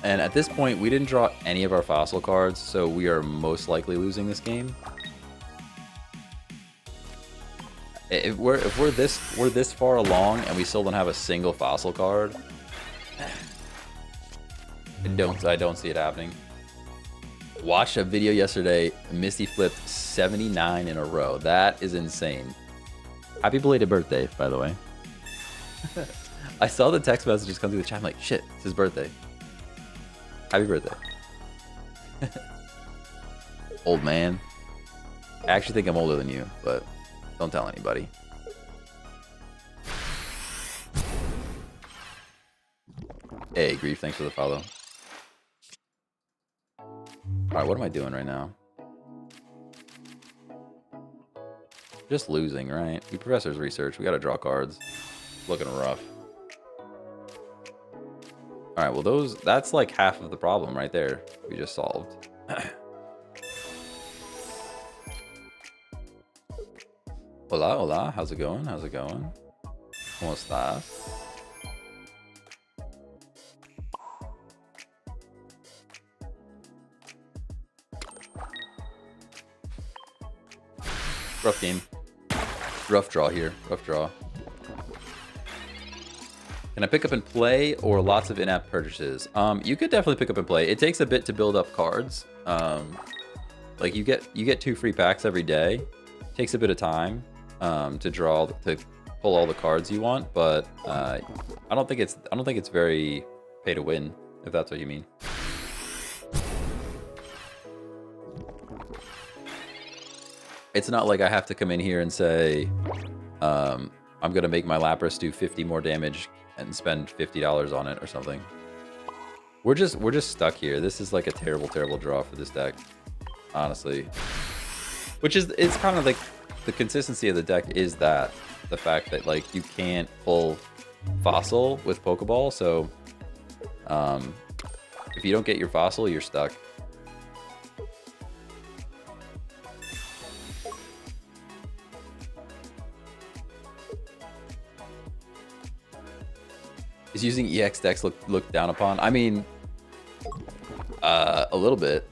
And at this point, we didn't draw any of our fossil cards, so we are most likely losing this game. If we're this far along and we still don't have a single fossil card, I don't see it happening. Watched a video yesterday. Misty flipped 79 in a row. That is insane. Happy belated birthday, by the way. I saw the text messages come through the chat. I'm like, shit, it's his birthday. Happy birthday. Old man. I actually think I'm older than you, but don't tell anybody. Hey, Grief, thanks for the follow. Alright, what am I doing right now? Just losing, right? We Professor's Research. We gotta draw cards. Looking rough. Alright, well that's like half of the problem right there. We just solved. Hola, hola. How's it going? How's it going? ¿Cómo estás? Rough game. Rough draw here. Rough draw. Can I pick up and play or lots of in-app purchases? You could definitely pick up and play. It takes a bit to build up cards. Like you get 2 free packs every day. It takes a bit of time to pull all the cards you want, but I don't think it's very pay to win, if that's what you mean. It's not like I have to come in here and say, I'm gonna make my Lapras do 50 more damage and spend $50 on it or something. We're just stuck here. This is like a terrible, terrible draw for this deck, honestly. Which is, it's kind of like the consistency of the deck is that the fact that like you can't pull Fossil with Pokeball, so if you don't get your Fossil, you're stuck. Is using EX decks looked down upon? I mean, a little bit.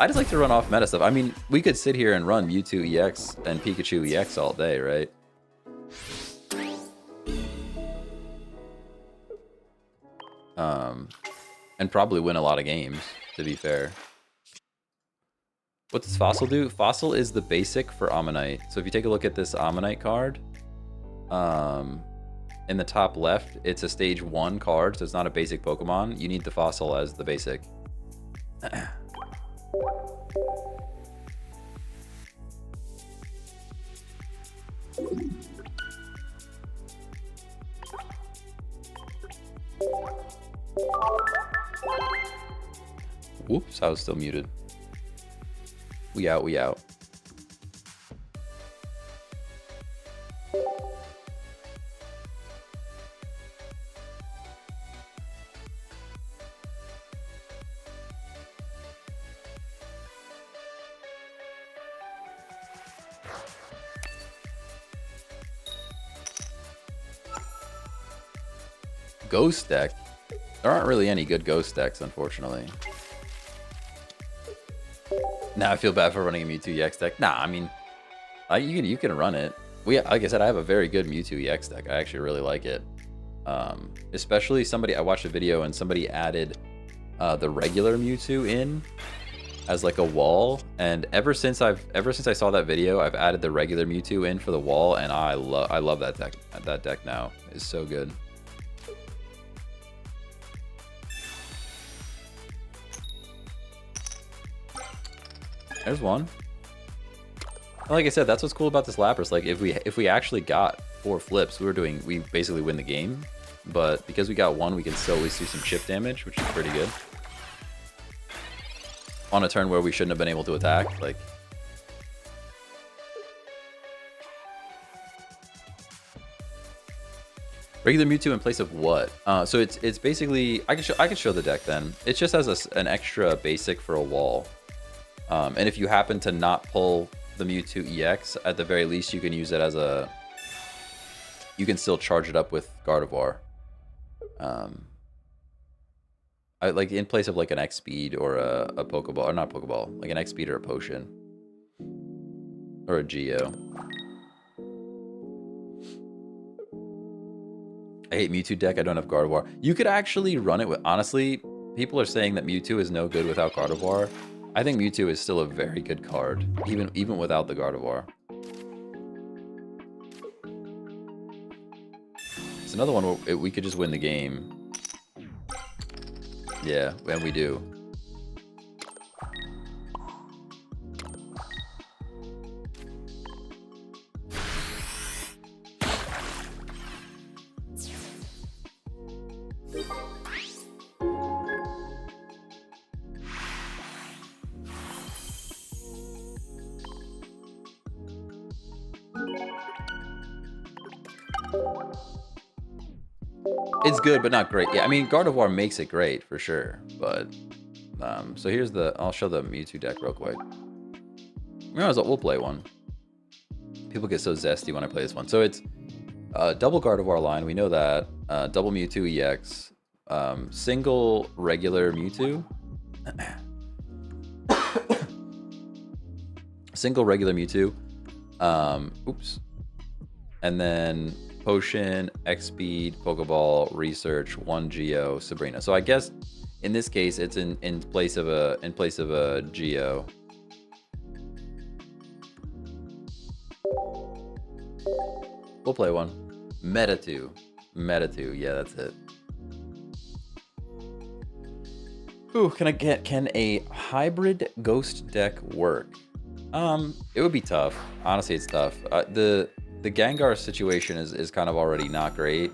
I just like to run off meta stuff. I mean, we could sit here and run Mewtwo EX and Pikachu EX all day, right? And probably win a lot of games, to be fair. What does Fossil do? Fossil is the basic for Ammonite. So if you take a look at this Ammonite card, in the top left, it's a stage 1 card, so it's not a basic Pokemon. You need the Fossil as the basic. Whoops, I was still muted. We out, we out. Ghost deck? There aren't really any good ghost decks, unfortunately. Now I feel bad for running a Mewtwo EX deck. Nah, I mean, you can run it. Like I said, I have a very good Mewtwo EX deck. I actually really like it. Especially I watched a video and somebody added the regular Mewtwo in as like a wall, and ever since I saw that video, I've added the regular Mewtwo in for the wall, and I love that deck. That deck now is so good. There's one. Like I said, that's what's cool about this Lapras. Like if we actually got 4 flips, we basically win the game. But because we got 1, we can still at least do some chip damage, which is pretty good. On a turn where we shouldn't have been able to attack, like. Regular Mewtwo in place of what? So it's basically I can show the deck then. It just has an extra basic for a wall. And if you happen to not pull the Mewtwo EX, at the very least, you can use it as a... You can still charge it up with Gardevoir. Like in place of like an X Speed or a Pokeball, or not Pokeball, like an X Speed or a Potion. Or a Geo. I hate Mewtwo deck, I don't have Gardevoir. You could actually run it with... Honestly, people are saying that Mewtwo is no good without Gardevoir. I think Mewtwo is still a very good card, even without the Gardevoir. It's another one where we could just win the game. Yeah, and we do. It's good, but not great. Yeah, I mean, Gardevoir makes it great, for sure. But, so here's I'll show the Mewtwo deck real quick. We'll play one. People get so zesty when I play this one. So it's double Gardevoir line, we know that. Double Mewtwo EX. Single regular Mewtwo. Single regular Mewtwo. Oops. And then Potion, X Speed, Pokeball, Research, 1 Geo, Sabrina. So I guess in this case it's in place of a Geo. We'll play one. Meta 2, yeah, that's it. Ooh, can a hybrid ghost deck work? It would be tough. Honestly, it's tough. The Gengar situation is kind of already not great.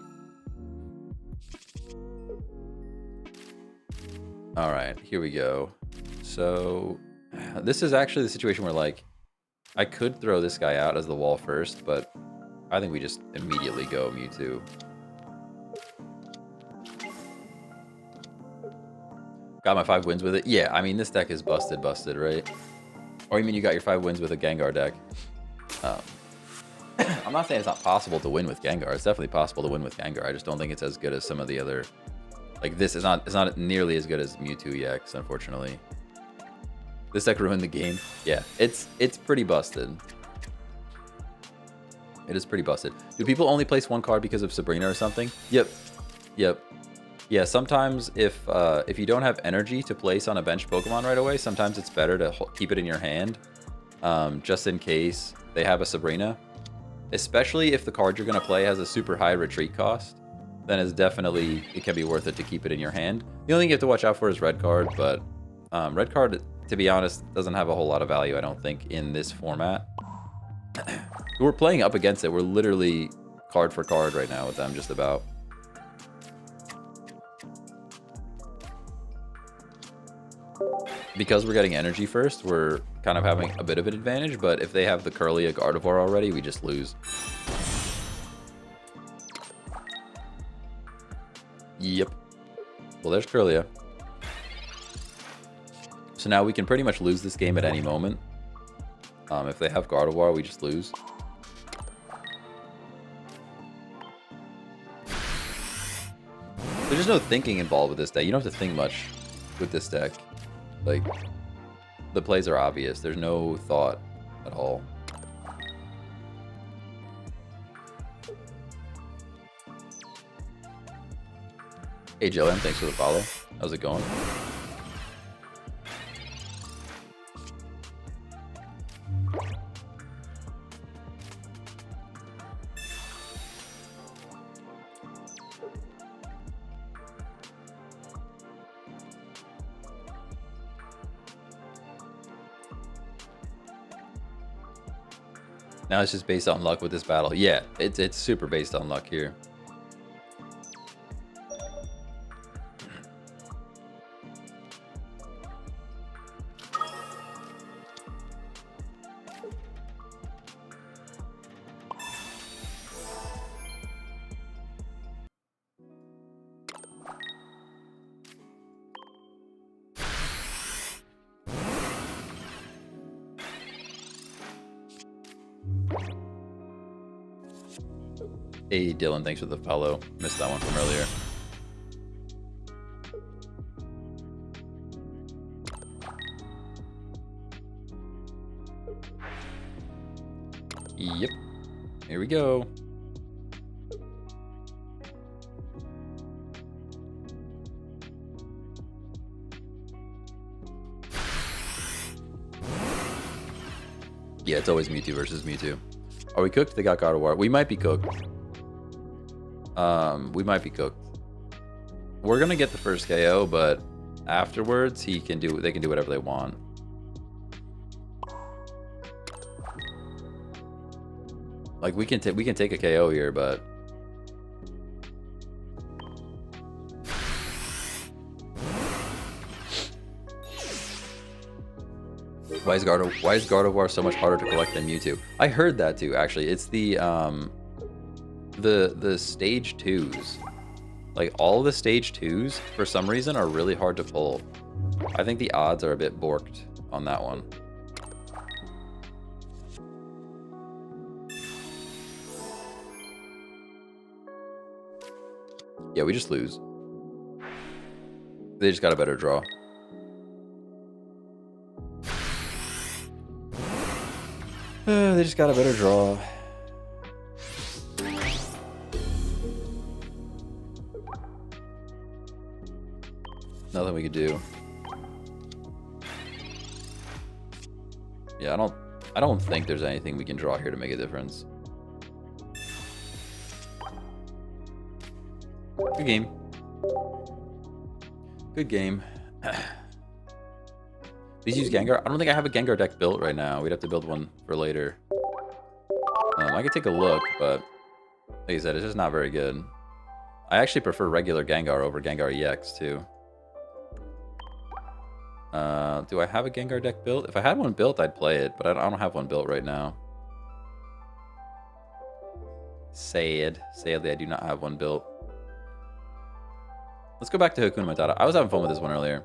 All right, here we go. So this is actually the situation where, like, I could throw this guy out as the wall first, but I think we just immediately go Mewtwo. Got my 5 wins with it. Yeah, I mean, this deck is busted, right? Or you mean you got your 5 wins with a Gengar deck? I'm not saying it's not possible to win with Gengar. It's definitely possible to win with Gengar. I just don't think it's as good as some of the other... Like, this is not... It's not nearly as good as Mewtwo EX, unfortunately. This deck ruined the game. Yeah, it's pretty busted. It is pretty busted. Do people only place one card because of Sabrina or something? Yep. Yep. Yeah, sometimes if you don't have energy to place on a bench Pokemon right away, sometimes it's better to keep it in your hand, just in case they have a Sabrina. Especially if the card you're going to play has a super high retreat cost, then it can be worth it to keep it in your hand. The only thing you have to watch out for is red card, but red card, to be honest, doesn't have a whole lot of value, I don't think, in this format. We're playing up against it. We're literally card for card right now with them, just about. Because we're getting energy first, we're kind of having a bit of an advantage, but if they have the Curlia Gardevoir already, we just lose. Yep. Well, there's Curlia. So now we can pretty much lose this game at any moment. If they have Gardevoir, we just lose. There's just no thinking involved with this deck. You don't have to think much with this deck. Like, the plays are obvious. There's no thought at all. Hey, Jillian, thanks for the follow. How's it going? Now it's just based on luck with this battle. Yeah, it's super based on luck here. Hey, Dylan, thanks for the follow. Missed that one from earlier. Yep. Here we go. Yeah, it's always Mewtwo versus Mewtwo. Are we cooked? They got Gardevoir. We might be cooked. We might be cooked. We're gonna get the first KO, but afterwards they can do whatever they want. Like we can take a KO here, but why is Gardevoir so much harder to collect than Mewtwo? I heard that too, actually. It's the stage 2s. Like all the stage 2s for some reason are really hard to pull. I think the odds are a bit borked on that one. Yeah, we just lose. They just got a better draw. They just got a better draw. Nothing we could do. Yeah, I don't think there's anything we can draw here to make a difference. Good game. Good game. Please use Gengar. I don't think I have a Gengar deck built right now. We'd have to build one for later. I could take a look, but like I said, it's just not very good. I actually prefer regular Gengar over Gengar EX too. Do I have a Gengar deck built? If I had one built, I'd play it, but I don't have one built right now. Sadly, I do not have one built. Let's go back to Hakuna Matata. I was having fun with this one earlier.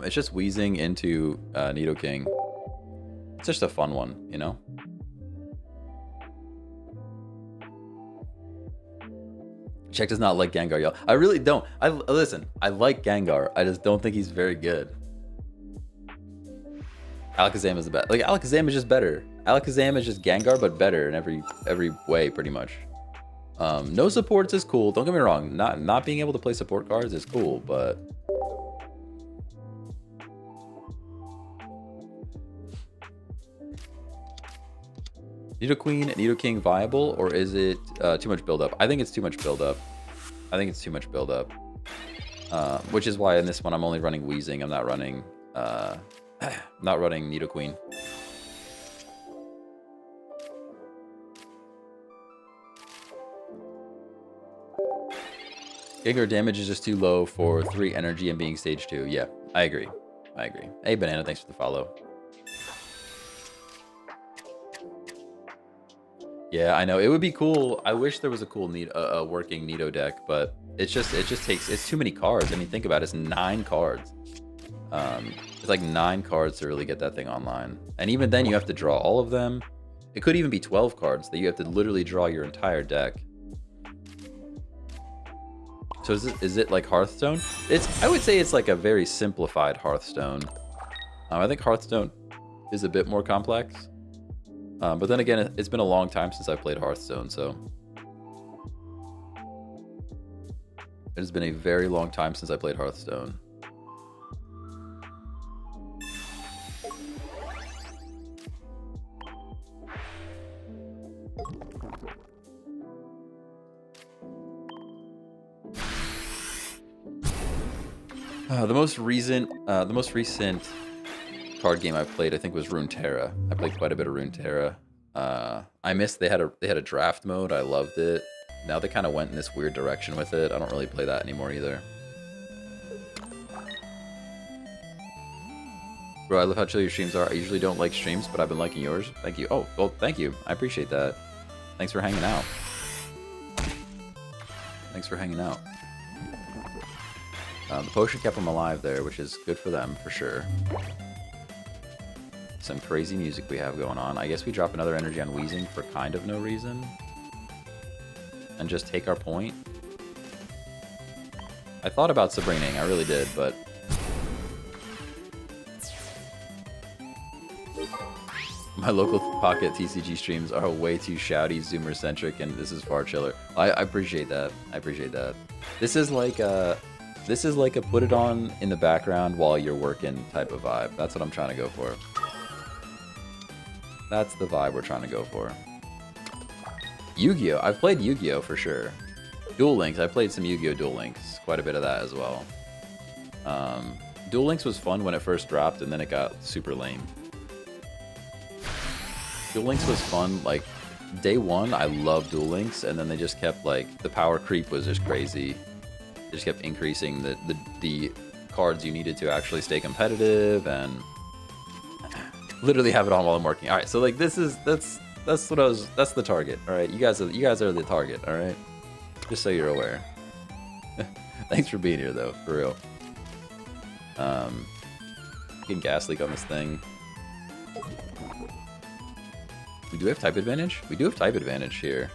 It's just wheezing into Nidoking. It's just a fun one, you know? Check does not like Gengar, y'all. I really don't. Listen, I like Gengar. I just don't think he's very good. Alakazam is the best. Like, Alakazam is just better. Alakazam is just Gengar, but better in every way, pretty much. No supports is cool. Don't get me wrong. Not being able to play support cards is cool, but... Nidoqueen, Nidoking viable, or is it too much buildup? I think it's too much buildup. I think it's too much buildup. Which is why in this one I'm only running Weezing. I'm not running Nidoqueen. Gengar damage is just too low for 3 energy and being stage 2. Yeah, I agree. I agree. Hey, Banana, thanks for the follow. Yeah, I know. It would be cool. I wish there was a cool working Nido deck, but it's too many cards. I mean, think about it. It's 9 cards. It's like 9 cards to really get that thing online. And even then, you have to draw all of them. It could even be 12 cards that you have to literally draw your entire deck. So is it like Hearthstone? I would say it's like a very simplified Hearthstone. I think Hearthstone is a bit more complex. But then again, it's been a long time since I played Hearthstone, so... It has been a very long time since I played Hearthstone. The most recent card game I played, I think, was Runeterra. I played quite a bit of Runeterra. I missed they had a draft mode. I loved it. Now they kind of went in this weird direction with it. I don't really play that anymore either. Bro, I love how chill your streams are. I usually don't like streams, but I've been liking yours. Thank you. Oh, well, thank you. I appreciate that. Thanks for hanging out. Thanks for hanging out. The potion kept them alive there, which is good for them, for sure. Some crazy music we have going on. I guess we drop another energy on Weezing for kind of no reason. And just take our point. I thought about Sabrining, I really did, but... My local pocket TCG streams are way too shouty, zoomer-centric, and this is far chiller. I appreciate that. I appreciate that. This is like a put it on in the background while you're working type of vibe. That's what I'm trying to go for. That's the vibe we're trying to go for. Yu-Gi-Oh! I've played Yu-Gi-Oh! For sure. Duel Links, I played some Yu-Gi-Oh! Duel Links. Quite a bit of that as well. Duel Links was fun when it first dropped, and then it got super lame. Duel Links was fun, like, day one, I loved Duel Links, and then they just kept, like, the power creep was just crazy. They just kept increasing the cards you needed to actually stay competitive, and literally have it on while I'm working. All right, so like that's the target. All right, you guys are the target. All right, just so you're aware. Thanks for being here though, for real. Getting gas leak on this thing. We do have type advantage. We do have type advantage here.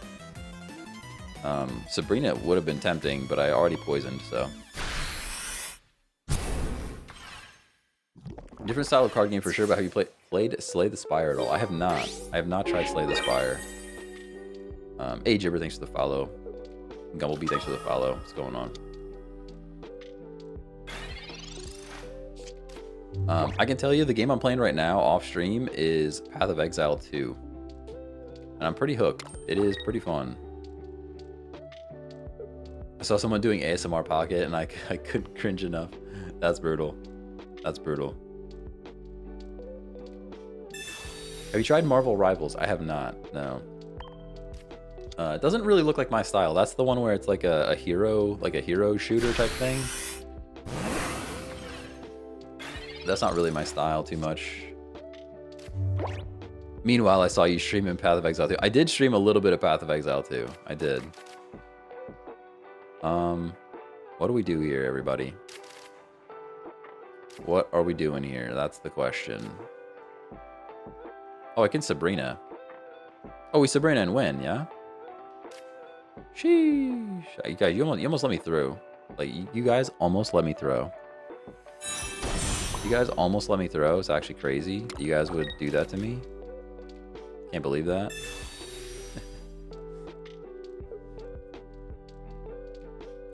Sabrina would have been tempting, but I already poisoned, so. Different style of card game for sure, but have you played Slay the Spire at all? I have not. I have not tried Slay the Spire. Hey, Jibber, thanks for the follow. Gumblebee, thanks for the follow. What's going on? I can tell you the game I'm playing right now off stream is Path of Exile 2. And I'm pretty hooked. It is pretty fun. I saw someone doing ASMR Pocket and I couldn't cringe enough. That's brutal. That's brutal. Have you tried Marvel Rivals? I have not, no. It doesn't really look like my style. That's the one where it's like a hero shooter type thing. That's not really my style too much. Meanwhile, I saw you stream in Path of Exile 2. I did stream a little bit of Path of Exile 2. I did. What do we do here, everybody? What are we doing here? That's the question. Oh, I can Sabrina. Oh, we Sabrina and win, yeah? Sheesh. You guys, you almost let me through. Like, you guys almost let me throw. You guys almost let me throw. It's actually crazy. You guys would do that to me. Can't believe that.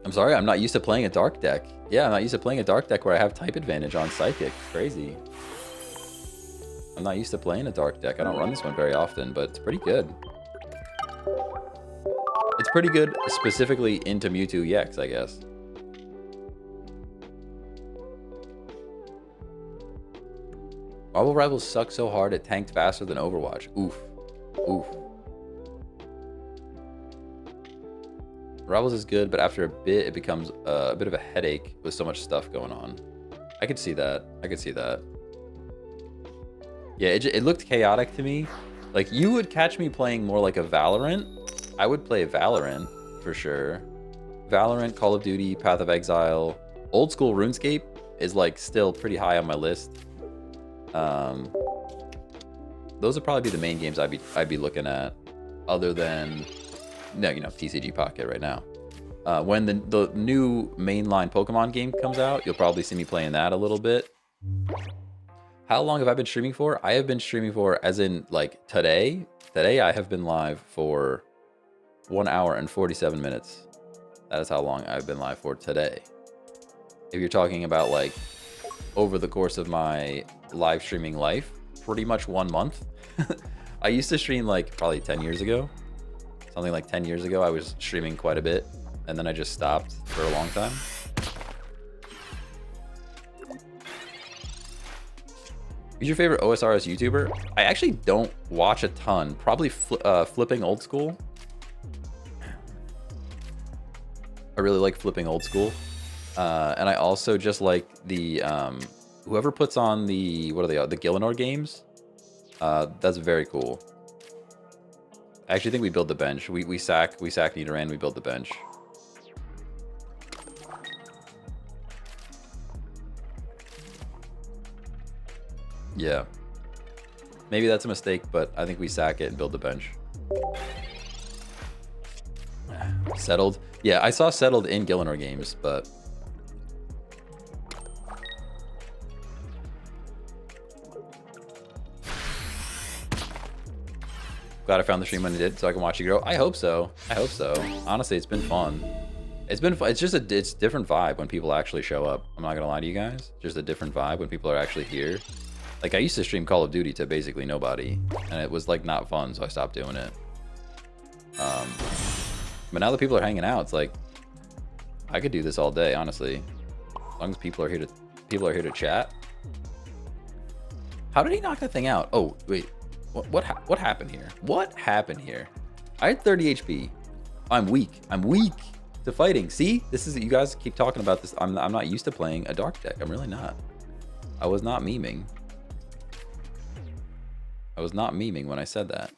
I'm sorry, I'm not used to playing a dark deck. Yeah, I'm not used to playing a dark deck where I have type advantage on Psychic. Crazy. I'm not used to playing a dark deck. I don't run this one very often, but it's pretty good. It's pretty good specifically into Mewtwo EX, I guess. Marvel Rivals sucks so hard it tanked faster than Overwatch. Oof. Oof. Rivals is good, but after a bit, it becomes a bit of a headache with so much stuff going on. I could see that. I could see that. Yeah, it looked chaotic to me. Like, you would catch me playing more like a Valorant. I would play Valorant, for sure. Valorant, Call of Duty, Path of Exile. Old school RuneScape is, like, still pretty high on my list. Those would probably be the main games I'd be looking at, other than... No, you know, TCG Pocket right now. When the new mainline Pokemon game comes out, you'll probably see me playing that a little bit. How long have I been streaming for? I have been streaming for, as in, like, today. Today, I have been live for 1 hour and 47 minutes. That is how long I've been live for today. If you're talking about, like, over the course of my live streaming life, pretty much 1 month. I used to stream, like, probably 10 years ago. Something like 10 years ago, I was streaming quite a bit, and then I just stopped for a long time. Who's your favorite OSRS YouTuber? I actually don't watch a ton. Probably Flipping Old School. I really like Flipping Old School. And I also just like the, whoever puts on the, what are they, the Gillinor games? That's very cool. I actually think we build the bench. We sack Nidoran, we build the bench. Yeah. Maybe that's a mistake, but I think we sack it and build the bench. Settled. Yeah, I saw Settled in Gillinor games, but... Glad I found the stream when it did, so I can watch you grow. I hope so. I hope so. Honestly, it's been fun. It's been fun. It's just it's a different vibe when people actually show up. I'm not gonna lie to you guys. Just a different vibe when people are actually here. Like, I used to stream Call of Duty to basically nobody, and it was like not fun, so I stopped doing it. But now that people are hanging out, it's like I could do this all day, honestly. As long as people are here to chat. How did he knock that thing out? Oh wait. What happened here? What happened here? I had 30 HP. I'm weak. I'm weak to fighting. See? This is, you guys keep talking about this. I'm not used to playing a dark deck. I'm really not. I was not memeing. I was not memeing when I said that.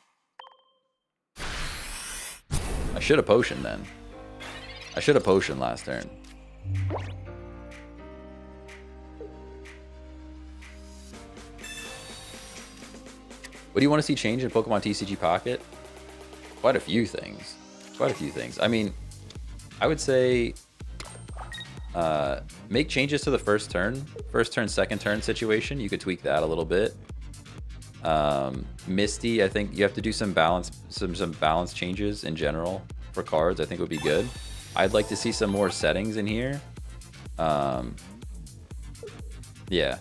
I should have potioned then. I should have potioned last turn. What do you want to see change in Pokemon TCG Pocket? Quite a few things. Quite a few things. I mean, I would say make changes to the first turn, second turn situation. You could tweak that a little bit. Misty, I think you have to do some balance changes in general for cards. I think would be good. I'd like to see some more settings in here. Yeah,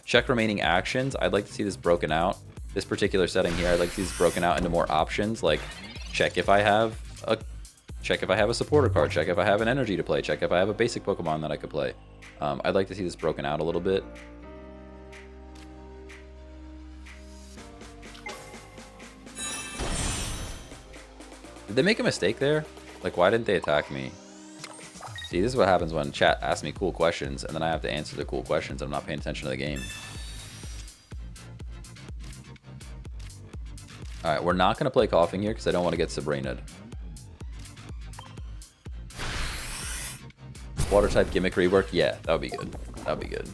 check remaining actions. I'd like to see this broken out. This particular setting here, I'd like to see this broken out into more options, like check if I have a supporter card, check if I have an energy to play, check if I have a basic Pokemon that I could play. I'd like to see this broken out a little bit. Did they make a mistake there? Like, why didn't they attack me? See, this is what happens when chat asks me cool questions and then I have to answer the cool questions and I'm not paying attention to the game. All right, we're not going to play Coughing here because I don't want to get Sabrina'd. Water type gimmick rework? Yeah, that would be good. That would be good.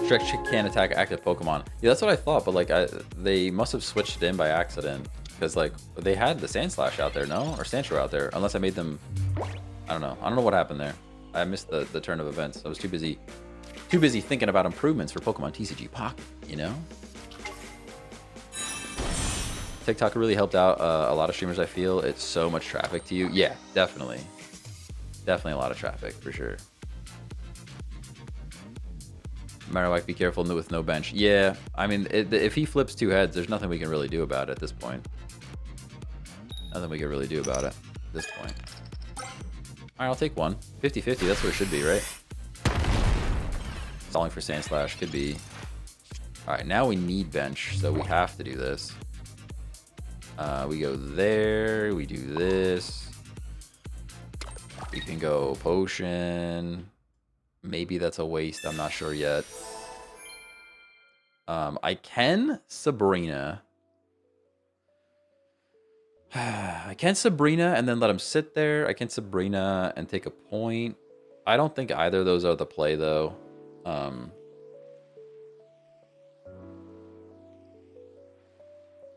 Stretch can't attack active Pokemon. Yeah, that's what I thought, but like they must have switched it in by accident because like they had the Sandslash out there, no? Or Sandshrew out there, unless I made them... I don't know what happened there. I missed the turn of events. I was too busy thinking about improvements for Pokemon TCG Pocket, you know? TikTok really helped out a lot of streamers, I feel. It's so much traffic to you. Yeah, definitely. Definitely a lot of traffic, for sure. Marowak, be careful with no bench. Yeah, I mean, if he flips 2 heads, there's nothing we can really do about it at this point. Nothing we can really do about it at this point. All right, I'll take 1. 50-50, that's what it should be, right? Stalling for Sand Slash could be. All right, now we need bench, so we have to do this. We go there, we do this. We can go potion. Maybe that's a waste. I'm not sure yet. I can Sabrina. I can Sabrina and then let him sit there. I can Sabrina and take a point. I don't think either of those are the play, though. And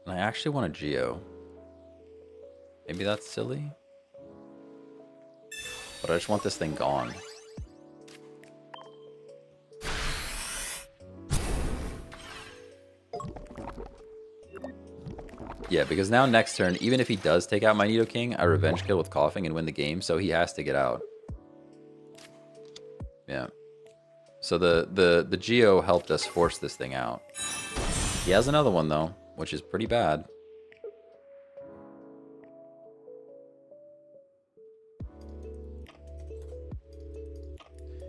I actually want a Geo. Maybe that's silly. But I just want this thing gone. Yeah, because now next turn, even if he does take out my Nidoking, I revenge kill with Coughing and win the game, so he has to get out. Yeah. So the Geo helped us force this thing out. He has another one, though, which is pretty bad.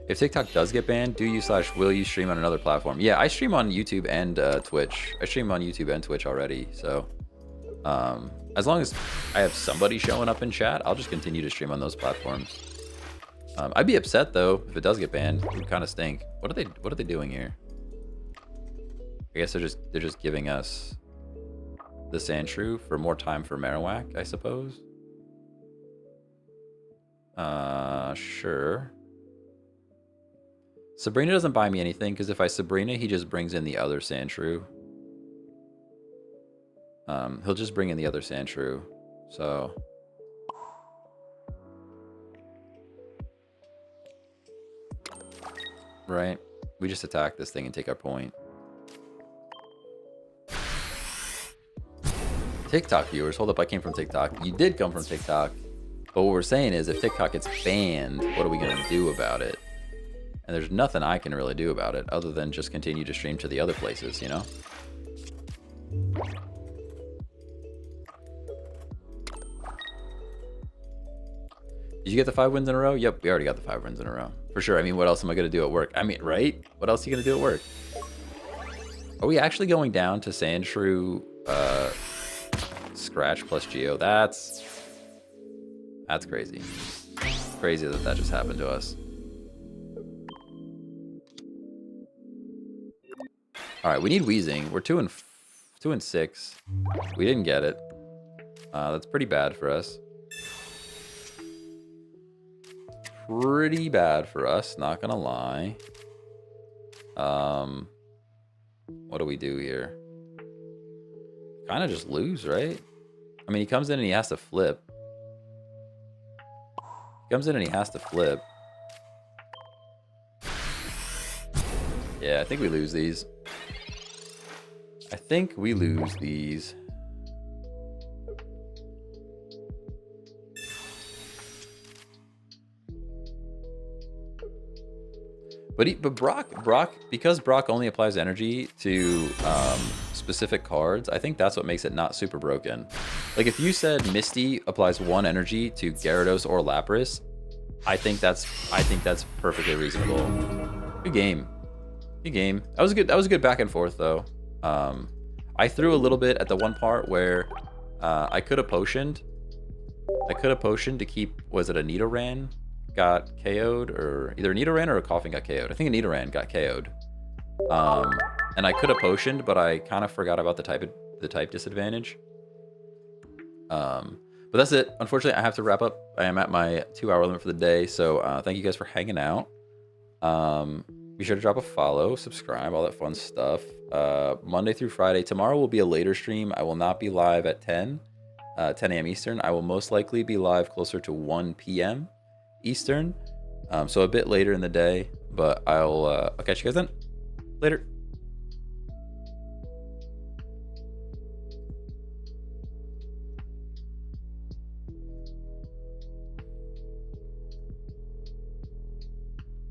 If TikTok does get banned, will you stream on another platform? Yeah, I stream on YouTube and Twitch. I stream on YouTube and Twitch already, so... as long as I have somebody showing up in chat, I'll just continue to stream on those platforms. I'd be upset though if it does get banned. It would kind of stink. What are they doing here? I guess they're just giving us the Sandshrew for more time for Marowak, I suppose. Sure. Sabrina doesn't buy me anything because if I Sabrina, he just brings in the other Sandshrew. He'll just bring in the other Sandshrew, so... Right? We just attack this thing and take our point. TikTok viewers, hold up, I came from TikTok. You did come from TikTok. But what we're saying is if TikTok gets banned, what are we going to do about it? And there's nothing I can really do about it other than just continue to stream to the other places, you know? Did you get the 5 wins in a row? Yep, we already got the 5 wins in a row. For sure. I mean, what else am I going to do at work? I mean, right? What else are you going to do at work? Are we actually going down to Sandshrew Scratch plus Geo? That's crazy. It's crazy that just happened to us. All right, we need Wheezing. We're 2 and 6. We didn't get it. That's pretty bad for us. Pretty bad for us, not gonna lie. What do we do here? Kind of just lose, right? I mean, he comes in and he has to flip. He comes in and he has to flip. Yeah, I think we lose these. I think we lose these. But Brock, because Brock only applies energy to specific cards, I think that's what makes it not super broken. Like if you said Misty applies 1 energy to Gyarados or Lapras, I think that's perfectly reasonable. Good game. Good game. That was a good back and forth though. I threw a little bit at the one part where I could have potioned. I could have potioned to keep, was it a Nidoran got KO'd, or either a Nidoran or a Coughing got KO'd. I think a Nidoran got KO'd. And I could have potioned, but I kind of forgot about the type disadvantage. But that's it. Unfortunately, I have to wrap up. I am at my 2-hour limit for the day, so thank you guys for hanging out. Be sure to drop a follow, subscribe, all that fun stuff. Monday through Friday. Tomorrow will be a later stream. I will not be live at 10 a.m. Eastern. I will most likely be live closer to 1 p.m. Eastern. So a bit later in the day, but I'll catch you guys then. Later.